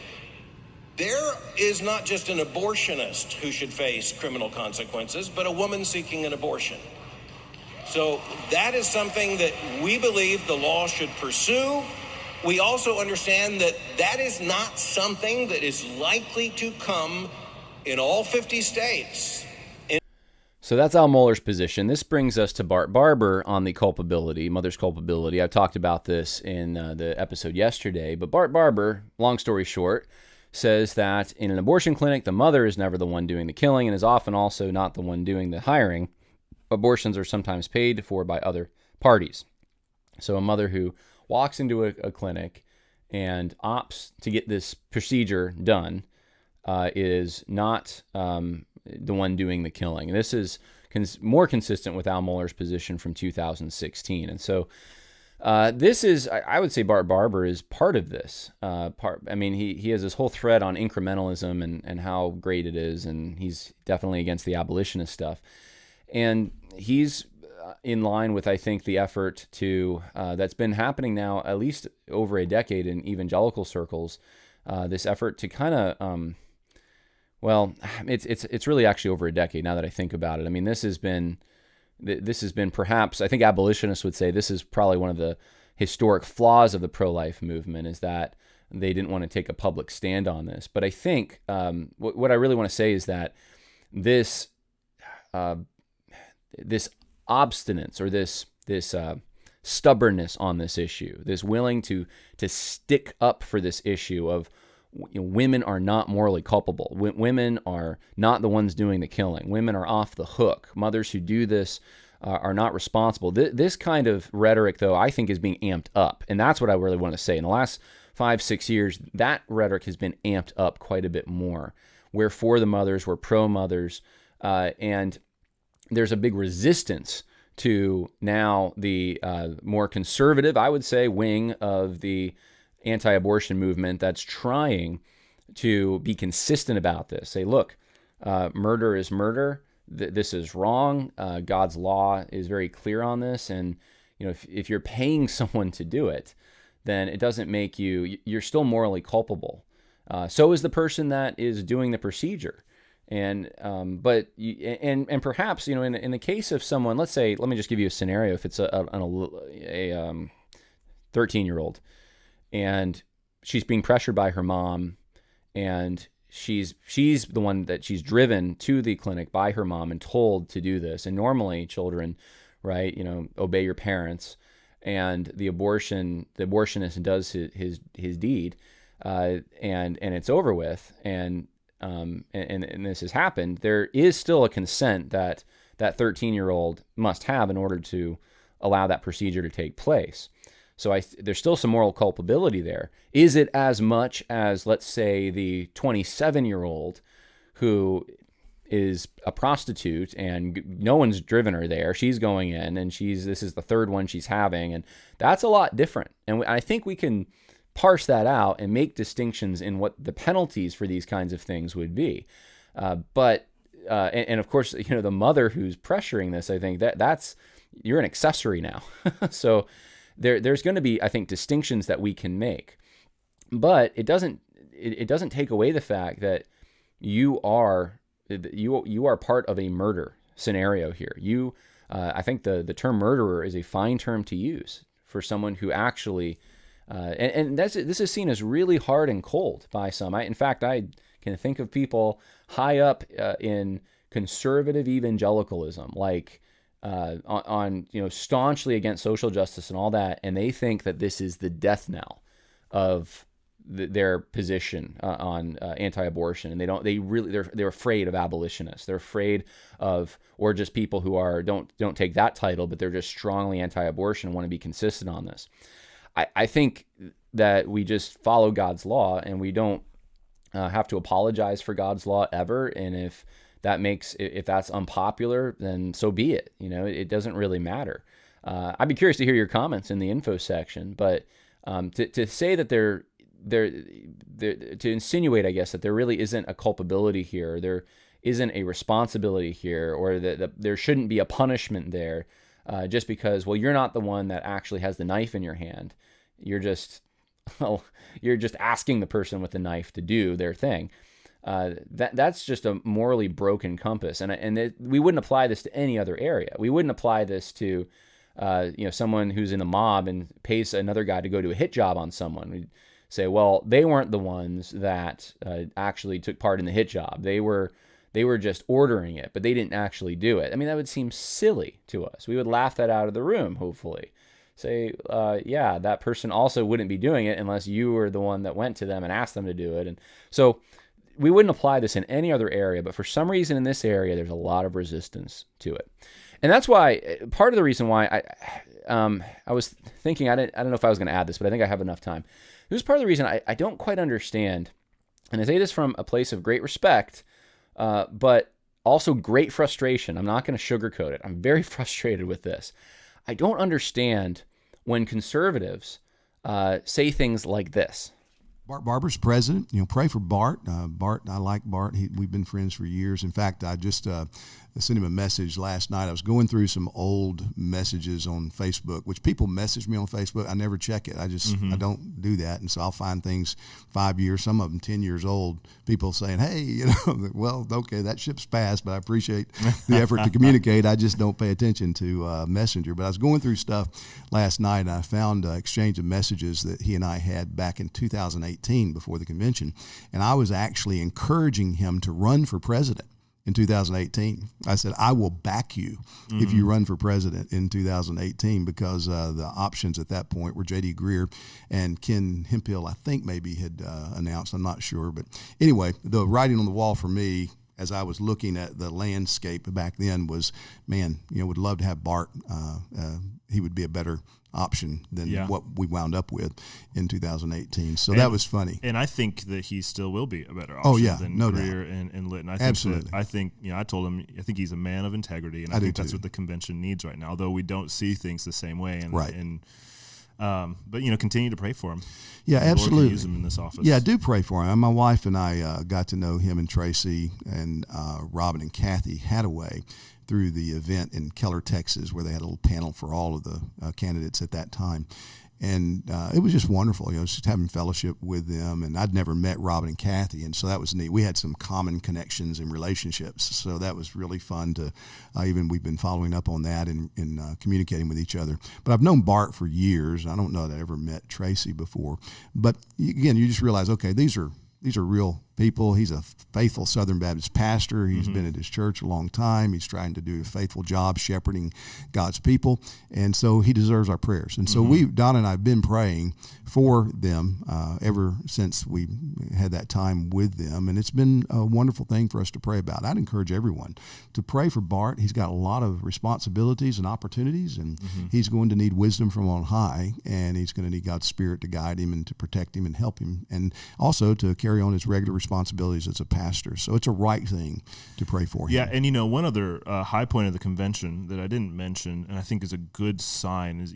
there is not just an abortionist who should face criminal consequences, but a woman seeking an abortion. So that is something that we believe the law should pursue. We also understand that that is not something that is likely to come in all 50 states. So that's Al Mohler's position. This brings us to Bart Barber on the culpability, mother's culpability. I talked about this in the episode yesterday, but Bart Barber, long story short, says that in an abortion clinic, the mother is never the one doing the killing and is often also not the one doing the hiring. Abortions are sometimes paid for by other parties. So a mother who walks into a clinic and opts to get this procedure done is not the one doing the killing. And this is more consistent with Al Mohler's position from 2016. And so this is, I would say Bart Barber is part of this. He has this whole thread on incrementalism and how great it is, and he's definitely against the abolitionist stuff. And he's in line with, I think, the effort to that's been happening now at least over a decade in evangelical circles. This effort to kind of, it's really actually over a decade now that I think about it. I mean, this has been perhaps, I think abolitionists would say this is probably one of the historic flaws of the pro-life movement, is that they didn't want to take a public stand on this. But I think what I really want to say is that this obstinance or this stubbornness on this issue, this willing to stick up for this issue of women are not morally culpable. Women are not the ones doing the killing. Women are off the hook. Mothers who do this are not responsible. This kind of rhetoric, though, I think is being amped up. And that's what I really want to say. In the last 5-6 years, that rhetoric has been amped up quite a bit more, we're for the mothers, we're pro-mothers, and there's a big resistance to now the more conservative, I would say, wing of the anti-abortion movement that's trying to be consistent about this. Say, look, murder is murder. This is wrong. God's law is very clear on this. And if you're paying someone to do it, then it doesn't make you're still morally culpable. So is the person that is doing the procedure. And and perhaps in the case of someone, let's say, let me just give you a scenario. If it's a 13-year-old and she's being pressured by her mom, and she's the one that she's driven to the clinic by her mom and told to do this. And normally children, right, obey your parents, and the abortionist does his deed, and it's over with. And this has happened. There is still a consent that 13-year-old must have in order to allow that procedure to take place. So there's still some moral culpability there. Is it as much as, let's say, the 27-year-old who is a prostitute and no one's driven her there? She's going in, and this is the third one she's having, and that's a lot different. And I think we can parse that out and make distinctions in what the penalties for these kinds of things would be. But of course, the mother who's pressuring this, I think that's you're an accessory now. So there's going to be, I think, distinctions that we can make, but it doesn't take away the fact that you are part of a murder scenario here. I think the term murderer is a fine term to use for someone who actually, and this is seen as really hard and cold by some. In fact, I can think of people high up in conservative evangelicalism, like on staunchly against social justice and all that, and they think that this is the death knell of their position on anti-abortion, and they're afraid of abolitionists. They're afraid of, or just people who don't take that title, but they're just strongly anti-abortion and want to be consistent on this. I think that we just follow God's law, and we don't have to apologize for God's law ever. And if that's unpopular, then so be it. It doesn't really matter. I'd be curious to hear your comments in the info section, but to say that to insinuate, I guess, that there really isn't a culpability here, there isn't a responsibility here, or that there shouldn't be a punishment there, just because, well, you're not the one that actually has the knife in your hand. You're just asking the person with the knife to do their thing. That's just a morally broken compass, and we wouldn't apply this to any other area. We wouldn't apply this to someone who's in a mob and pays another guy to go do a hit job on someone. We'd say, well, they weren't the ones that actually took part in the hit job. They were just ordering it, but they didn't actually do it. I mean, that would seem silly to us. We would laugh that out of the room, hopefully. Say, yeah, that person also wouldn't be doing it unless you were the one that went to them and asked them to do it. And so we wouldn't apply this in any other area, but for some reason in this area, there's a lot of resistance to it. And that's why, part of the reason why I was thinking, I don't know if I was going to add this, but I think I have enough time. It was part of the reason I don't quite understand, and I say this from a place of great respect, but also great frustration. I'm not going to sugarcoat it. I'm very frustrated with this. I don't understand when conservatives say things like this. Bart Barber's president. Pray for Bart. Bart, I like Bart. We've been friends for years. In fact, I just sent him a message last night. I was going through some old messages on Facebook, which people message me on Facebook. I never check it. I don't do that. And so I'll find things 5 years, some of them 10 years old, people saying, hey, well, okay, that ship's passed, but I appreciate the effort to communicate. I just don't pay attention to Messenger. But I was going through stuff last night, and I found an exchange of messages that he and I had back in 2018 before the convention. And I was actually encouraging him to run for president in 2018. I said, I will back you if you run for president in 2018, because the options at that point were J.D. Greer and Ken Hemphill, I think maybe had announced. I'm not sure. But anyway, the writing on the wall for me, as I was looking at the landscape back then, was, man, would love to have Bart. He would be a better option than Yeah. what we wound up with in 2018. So that was funny. And I think that he still will be a better option Oh, yeah, than no Greer doubt. and Litton. I Absolutely. think, I told him, I think he's a man of integrity, and I I do think that's too. what the convention needs right now, although we don't see things the same way. And, Right. But, continue to pray for him. Yeah, The Lord can absolutely. use him in this office. Yeah, do pray for him. My wife and I got to know him and Tracy and Robin and Kathy Hadaway through the event in Keller, Texas, where they had a little panel for all of the candidates at that time. And it was just wonderful, just having fellowship with them. And I'd never met Robin and Kathy, and so that was neat. We had some common connections and relationships, so that was really fun to we've been following up on that and communicating with each other. But I've known Bart for years. I don't know that I ever met Tracy before. But again, you just realize, okay, these are real people. He's a faithful Southern Baptist pastor. He's been at his church a long time. He's trying to do a faithful job shepherding God's people. And so he deserves our prayers. And so Donna and I have been praying for them ever since we had that time with them. And it's been a wonderful thing for us to pray about. I'd encourage everyone to pray for Bart. He's got a lot of responsibilities and opportunities, and he's going to need wisdom from on high, and he's going to need God's Spirit to guide him and to protect him and help him, and also to carry on his regular responsibilities as a pastor. So it's a right thing to pray for him. Yeah, and one other high point of the convention that I didn't mention, and I think is a good sign, is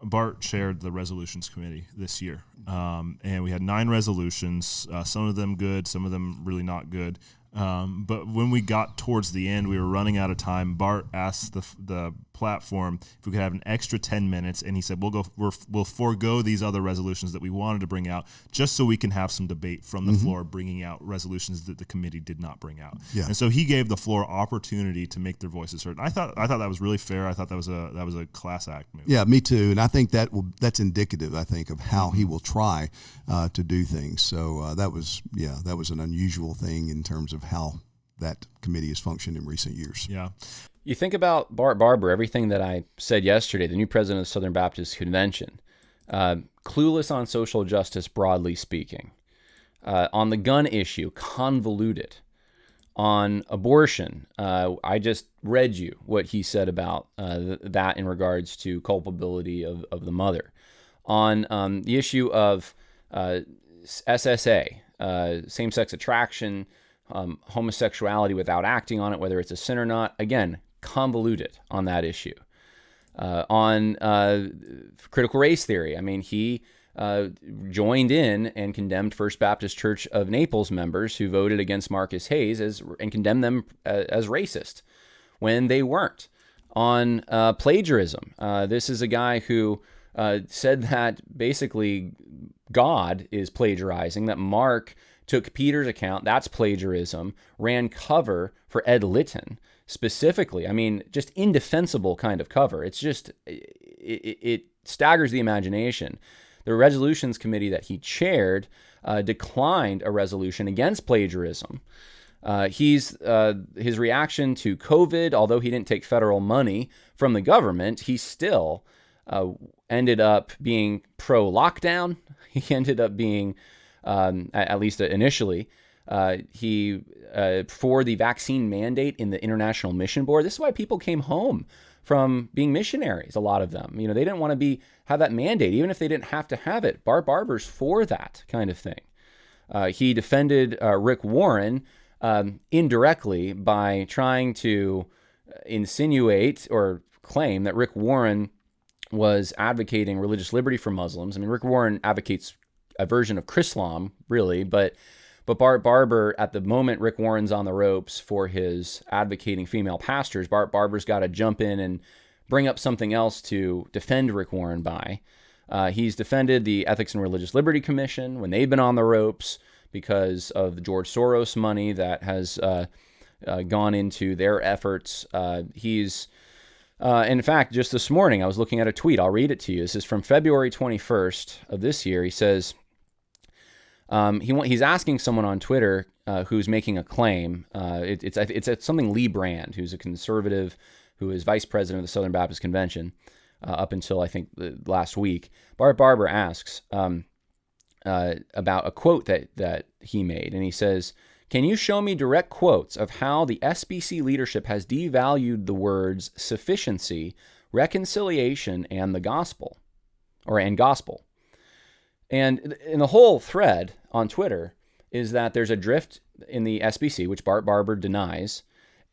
Bart chaired the resolutions committee this year, and we had 9 resolutions. Some of them good, some of them really not good. But when we got towards the end, we were running out of time. Bart asked the platform if we could have an extra 10 minutes, and he said, we'll forego these other resolutions that we wanted to bring out just so we can have some debate from the floor, bringing out resolutions that the committee did not bring out. Yeah. And so he gave the floor opportunity to make their voices heard. I thought that was really fair. I thought that was a class act move. Yeah, me too. And I think that's indicative, I think, of how he will try to do things. So that was an unusual thing in terms of how that committee has functioned in recent years. Yeah. You think about Bart Barber, everything that I said yesterday, the new president of the Southern Baptist Convention, clueless on social justice, broadly speaking. On the gun issue, convoluted. On abortion, I just read you what he said about that in regards to culpability of the mother. On the issue of SSA, same-sex attraction, homosexuality without acting on it, whether it's a sin or not, again, convoluted on that issue. On critical race theory, I mean, he joined in and condemned First Baptist Church of Naples members who voted against Marcus Hayes and condemned them as racist when they weren't. On plagiarism, this is a guy who said that basically God is plagiarizing, that Mark took Peter's account, that's plagiarism, ran cover for Ed Litton specifically. I mean, just indefensible kind of cover. It's just, it staggers the imagination. The resolutions committee that he chaired declined a resolution against plagiarism. His reaction to COVID, although he didn't take federal money from the government, he still ended up being pro-lockdown. He ended up being, at least initially, for the vaccine mandate in the International Mission Board. This is why people came home from being missionaries, a lot of them. They didn't want to have that mandate, even if they didn't have to have it. Bart Barber's for that kind of thing. He defended Rick Warren indirectly by trying to insinuate or claim that Rick Warren was advocating religious liberty for Muslims. I mean, Rick Warren advocates a version of Chrislam, really, but Bart Barber, at the moment Rick Warren's on the ropes for his advocating female pastors, Bart Barber's got to jump in and bring up something else to defend Rick Warren by. He's defended the Ethics and Religious Liberty Commission when they've been on the ropes because of the George Soros money that has gone into their efforts. In fact, just this morning, I was looking at a tweet. I'll read it to you. This is from February 21st of this year. He says, he's asking someone on Twitter who's making a claim. It's something Lee Brand, who's a conservative, who is vice president of the Southern Baptist Convention up until, I think, last week. Bart Barber asks about a quote that he made, and he says, "Can you show me direct quotes of how the SBC leadership has devalued the words sufficiency, reconciliation, and the gospel?" and gospel. And in the whole thread on Twitter is that there's a drift in the SBC, which Bart Barber denies,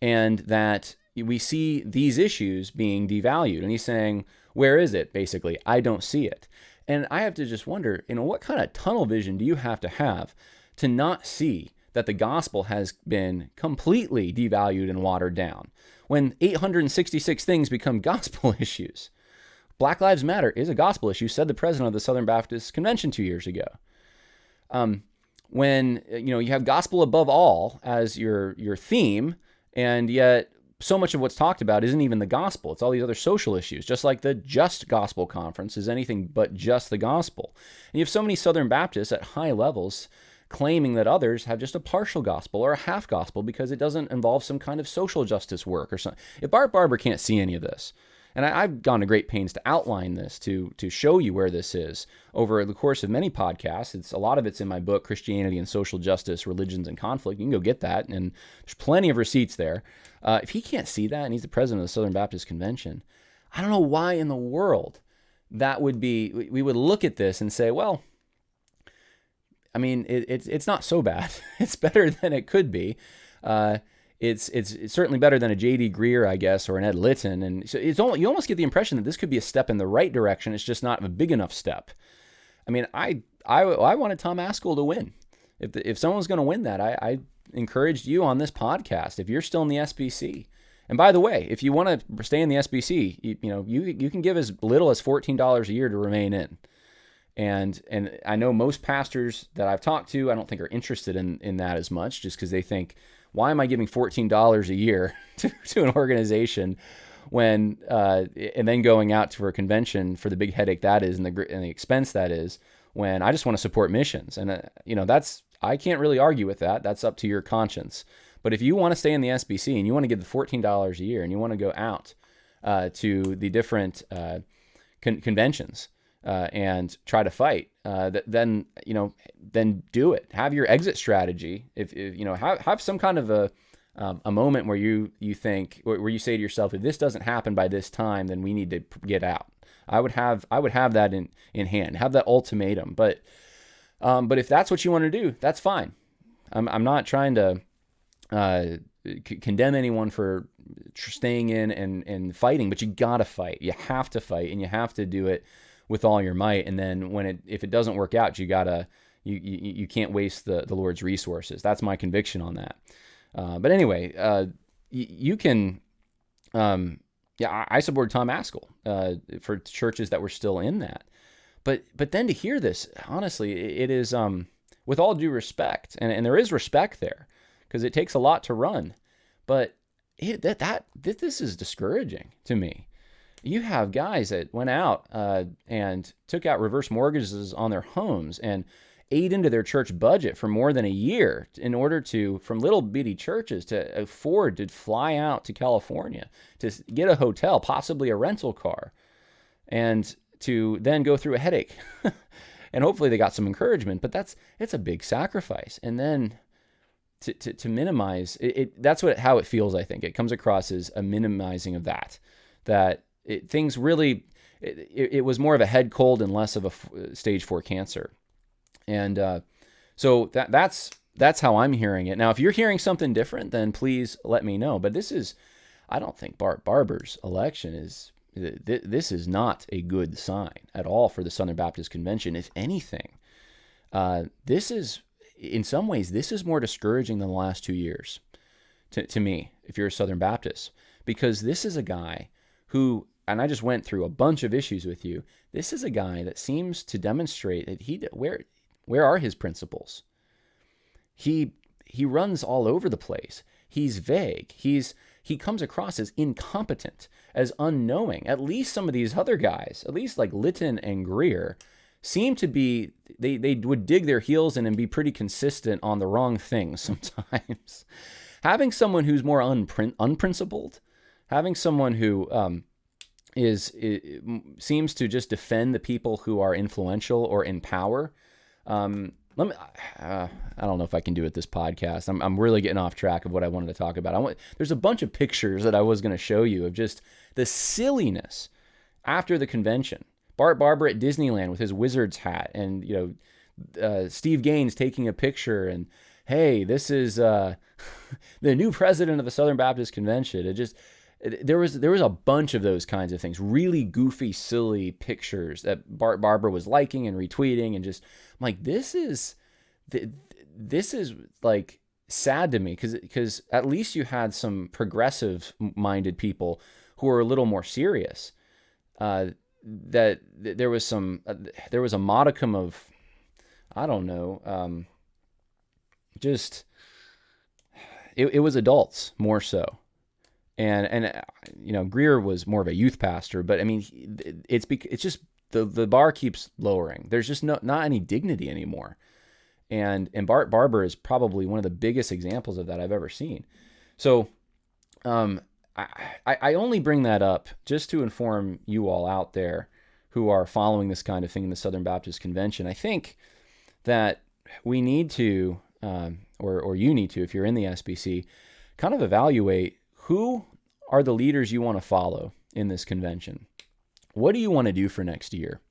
and that we see these issues being devalued. And he's saying, where is it? Basically, I don't see it. And I have to just wonder, what kind of tunnel vision do you have to not see that the gospel has been completely devalued and watered down when 866 things become gospel issues? Black Lives Matter is a gospel issue, said the president of the Southern Baptist Convention 2 years ago. When you have gospel above all as your theme, and yet so much of what's talked about isn't even the gospel. It's all these other social issues, just like the Just Gospel Conference is anything but just the gospel. And you have so many Southern Baptists at high levels claiming that others have just a partial gospel or a half gospel because it doesn't involve some kind of social justice work or something. If Bart Barber can't see any of this, and I've gone to great pains to outline this, to show you where this is over the course of many podcasts. A lot of it's in my book, Christianity and Social Justice, Religions and Conflict. You can go get that, and there's plenty of receipts there. If he can't see that, and he's the president of the Southern Baptist Convention, I don't know why in the world that would be. We would look at this and say, well, I mean, it's not so bad. It's better than it could be. It's certainly better than a J.D. Greear, I guess, or an Ed Litton. And so you almost get the impression that this could be a step in the right direction. It's just not a big enough step. I mean, I wanted Tom Askell to win. If someone's going to win that, I encouraged you on this podcast, if you're still in the SBC. And by the way, if you want to stay in the SBC, you can give as little as $14 a year to remain in. And I know most pastors that I've talked to, I don't think are interested in that as much, just because they think, why am I giving $14 a year to an organization when and then going out for a convention for the big headache that is and the expense that is, when I just want to support missions? And I can't really argue with that. That's up to your conscience. But if you want to stay in the SBC and you want to give the $14 a year and you want to go out to the different conventions and try to fight, then do it. Have your exit strategy. If have some kind of a moment where you think, where you say to yourself, if this doesn't happen by this time, then we need to get out. I would have that in hand. Have that ultimatum. But if that's what you want to do, that's fine. I'm not trying to condemn anyone for staying in and fighting, but you gotta fight. You have to fight, and you have to do it with all your might. And then if it doesn't work out, you can't waste the Lord's resources. That's my conviction on that. But anyway, you can, I support Tom Askell for churches that were still in that. But then to hear this, honestly, it is, with all due respect, and there is respect there, because it takes a lot to run. But this is discouraging to me. You have guys that went out and took out reverse mortgages on their homes and ate into their church budget for more than a year in order to, from little bitty churches, to afford to fly out to California, to get a hotel, possibly a rental car, and to then go through a headache. And hopefully they got some encouragement, but it's a big sacrifice. And then to minimize it, that's how it feels. I think it comes across as a minimizing of that things really, it was more of a head cold and less of a stage 4 cancer. And so that's how I'm hearing it. Now, if you're hearing something different, then please let me know. But I don't think Bart Barber's election this is not a good sign at all for the Southern Baptist Convention. If anything, in some ways, this is more discouraging than the last 2 years to me, if you're a Southern Baptist, because this is a guy who, and I just went through a bunch of issues with you, this is a guy that seems to demonstrate that where are his principles? He runs all over the place. He's vague. He comes across as incompetent, as unknowing. At least some of these other guys, at least like Litton and Greear, seem to be, they would dig their heels in and be pretty consistent on the wrong things sometimes. Having someone who's more unprincipled, having someone who seems to just defend the people who are influential or in power. I don't know if I can do it this podcast. I'm really getting off track of what I wanted to talk about. There's a bunch of pictures that I was going to show you of just the silliness after the convention. Bart Barber at Disneyland with his wizard's hat, and Steve Gaines taking a picture, and hey, this is the new president of the Southern Baptist Convention. There was a bunch of those kinds of things, really goofy, silly pictures that Bart Barber was liking and retweeting, and just I'm like, this is like sad to me, because at least you had some progressive-minded people who were a little more serious. That there was a modicum of, I don't know, it was adults more so. And Greer was more of a youth pastor, but I mean, it's just the bar keeps lowering. There's just not any dignity anymore. And Bart Barber is probably one of the biggest examples of that I've ever seen. So I only bring that up just to inform you all out there who are following this kind of thing in the Southern Baptist Convention. I think that we need to, or you need to, if you're in the SBC, kind of evaluate who are the leaders you want to follow in this convention. What do you want to do for next year?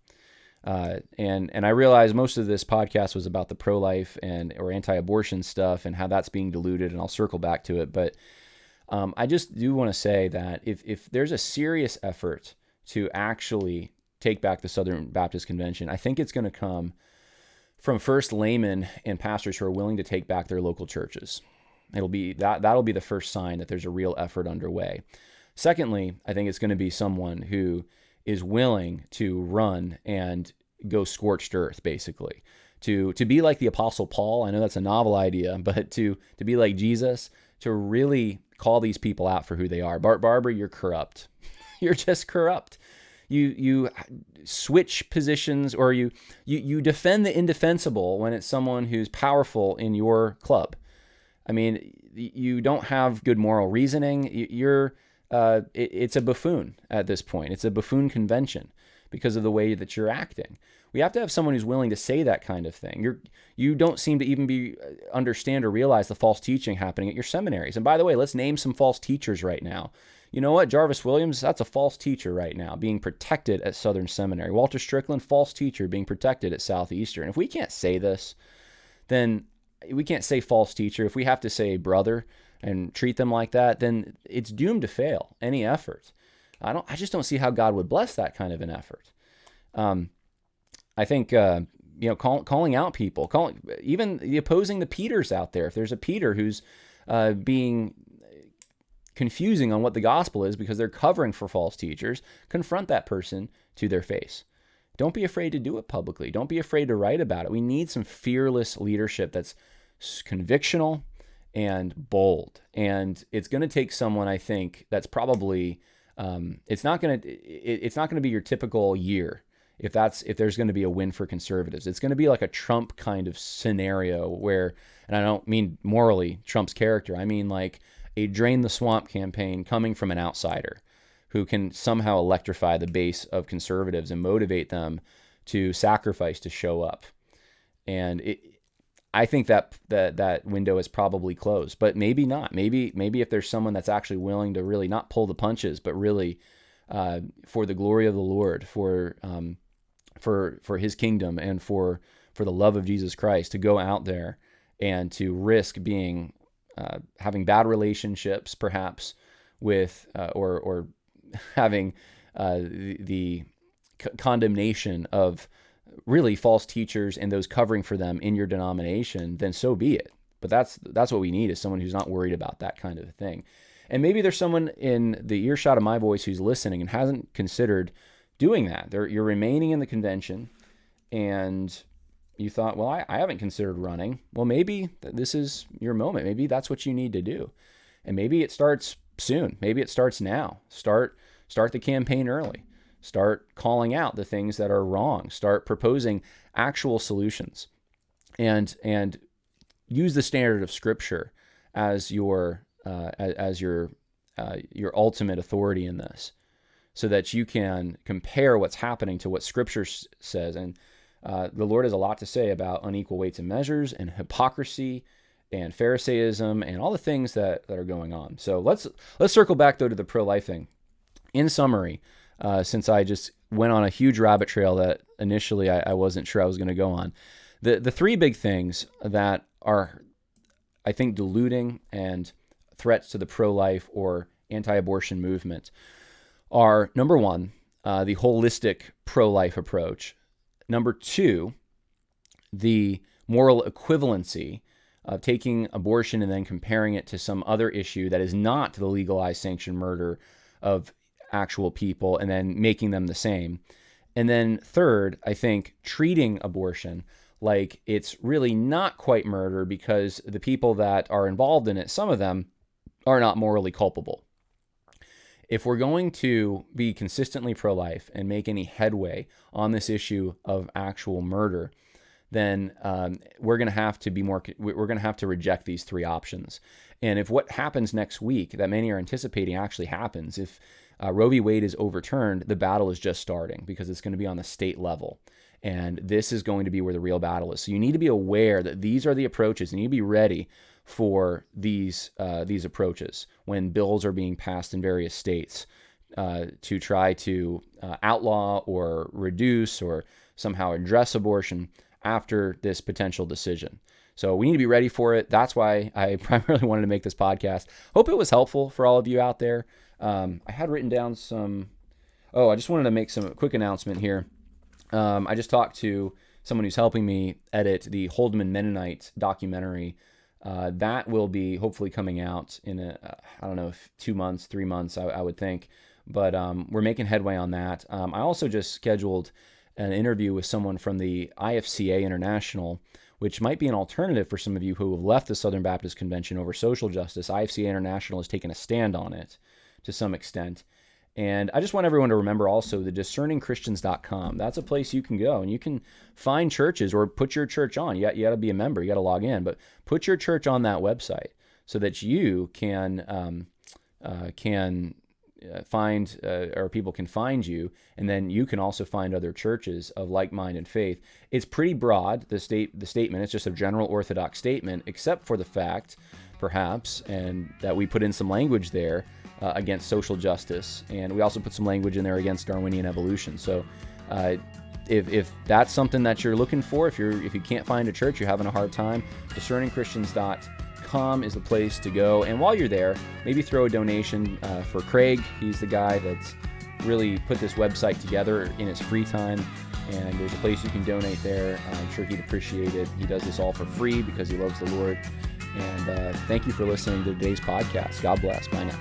And I realize most of this podcast was about the pro-life or anti-abortion stuff and how that's being diluted, and I'll circle back to it. But I just do want to say that if there's a serious effort to actually take back the Southern Baptist Convention, I think it's going to come from first laymen and pastors who are willing to take back their local churches. That'll be the first sign that there's a real effort underway. Secondly, I think it's going to be someone who is willing to run and go scorched earth, basically, to be like the Apostle Paul. I know that's a novel idea, but to be like Jesus, to really call these people out for who they are. Bart Barber, you're corrupt. You're just corrupt. You switch positions, or you defend the indefensible when it's someone who's powerful in your club. I mean, you don't have good moral reasoning. It's a buffoon at this point. It's a buffoon convention because of the way that you're acting. We have to have someone who's willing to say that kind of thing. You don't seem to even understand or realize the false teaching happening at your seminaries. And by the way, let's name some false teachers right now. You know what? Jarvis Williams, that's a false teacher right now, being protected at Southern Seminary. Walter Strickland, false teacher, being protected at Southeastern. If we can't say this, then we can't say false teacher. If we have to say brother and treat them like that, then it's doomed to fail any effort. I just don't see how God would bless that kind of an effort. I think calling out people, even opposing the Peters out there. If there's a Peter who's being confusing on what the gospel is because they're covering for false teachers, confront that person to their face. Don't be afraid to do it publicly. Don't be afraid to write about it. We need some fearless leadership that's convictional and bold. And it's going to take someone, I think, that's probably it's not going to be your typical year if there's going to be a win for conservatives. It's going to be like a Trump kind of scenario where, and I don't mean morally Trump's character, I mean like a drain the swamp campaign coming from an outsider who can somehow electrify the base of conservatives and motivate them to sacrifice to show up. And I think that window is probably closed, but maybe not. Maybe if there's someone that's actually willing to really not pull the punches, but really for the glory of the Lord, for His kingdom, and for the love of Jesus Christ, to go out there and to risk being having bad relationships, perhaps with or having the condemnation of really false teachers and those covering for them in your denomination, then so be it. But that's what we need, is someone who's not worried about that kind of a thing. And maybe there's someone in the earshot of my voice who's listening and hasn't considered doing that. You're remaining in the convention, and you thought, well, I haven't considered running. Well, maybe this is your moment. Maybe that's what you need to do. And maybe it starts soon. Maybe it starts now. Start the campaign early. Start calling out the things that are wrong. Start proposing actual solutions, and use the standard of Scripture as your ultimate authority in this, so that you can compare what's happening to what Scripture says. And the Lord has a lot to say about unequal weights and measures, and hypocrisy, and Pharisaism, and all the things that are going on. So let's circle back though to the pro-life thing. In summary, since I just went on a huge rabbit trail that initially I wasn't sure I was going to go on. The three big things that are, I think, diluting and threats to the pro-life or anti-abortion movement are, number one, the holistic pro-life approach. Number two, the moral equivalency of taking abortion and then comparing it to some other issue that is not the legalized sanctioned murder of actual people and then making them the same. And then third, I think treating abortion like it's really not quite murder because the people that are involved in it, some of them are not morally culpable. If we're going to be consistently pro-life and make any headway on this issue of actual murder, then we're going to have to reject these three options. And if what happens next week that many are anticipating actually happens, if Roe v. Wade is overturned, the battle is just starting because it's going to be on the state level. And this is going to be where the real battle is. So you need to be aware that these are the approaches, and you need to be ready for these approaches when bills are being passed in various states to try to outlaw or reduce or somehow address abortion after this potential decision. So we need to be ready for it. That's why I primarily wanted to make this podcast. Hope it was helpful for all of you out there. I had written down I just wanted to make some quick announcement here. I just talked to someone who's helping me edit the Holdman Mennonite documentary. That will be hopefully coming out in 2 months, 3 months, I would think. But we're making headway on that. I also just scheduled an interview with someone from the IFCA International, which might be an alternative for some of you who have left the Southern Baptist Convention over social justice. IFCA International has taken a stand on it to some extent. And I just want everyone to remember also the discerningchristians.com. That's a place you can go and you can find churches or put your church on. You got to be a member. You got to log in, but put your church on that website so that you can find or people can find you, and then you can also find other churches of like mind and faith. It's pretty broad, the statement. It's just a general orthodox statement, except for the fact, perhaps, and that we put in some language there against social justice, and we also put some language in there against Darwinian evolution. So if that's something that you're looking for, if you can't find a church, you're having a hard time, discerningchristians.com is the place to go. And while you're there, maybe throw a donation for Craig. He's the guy that's really put this website together in his free time, and there's a place you can donate there. I'm sure he'd appreciate it. He does this all for free because he loves the Lord. And thank you for listening to today's podcast. God bless. Bye now.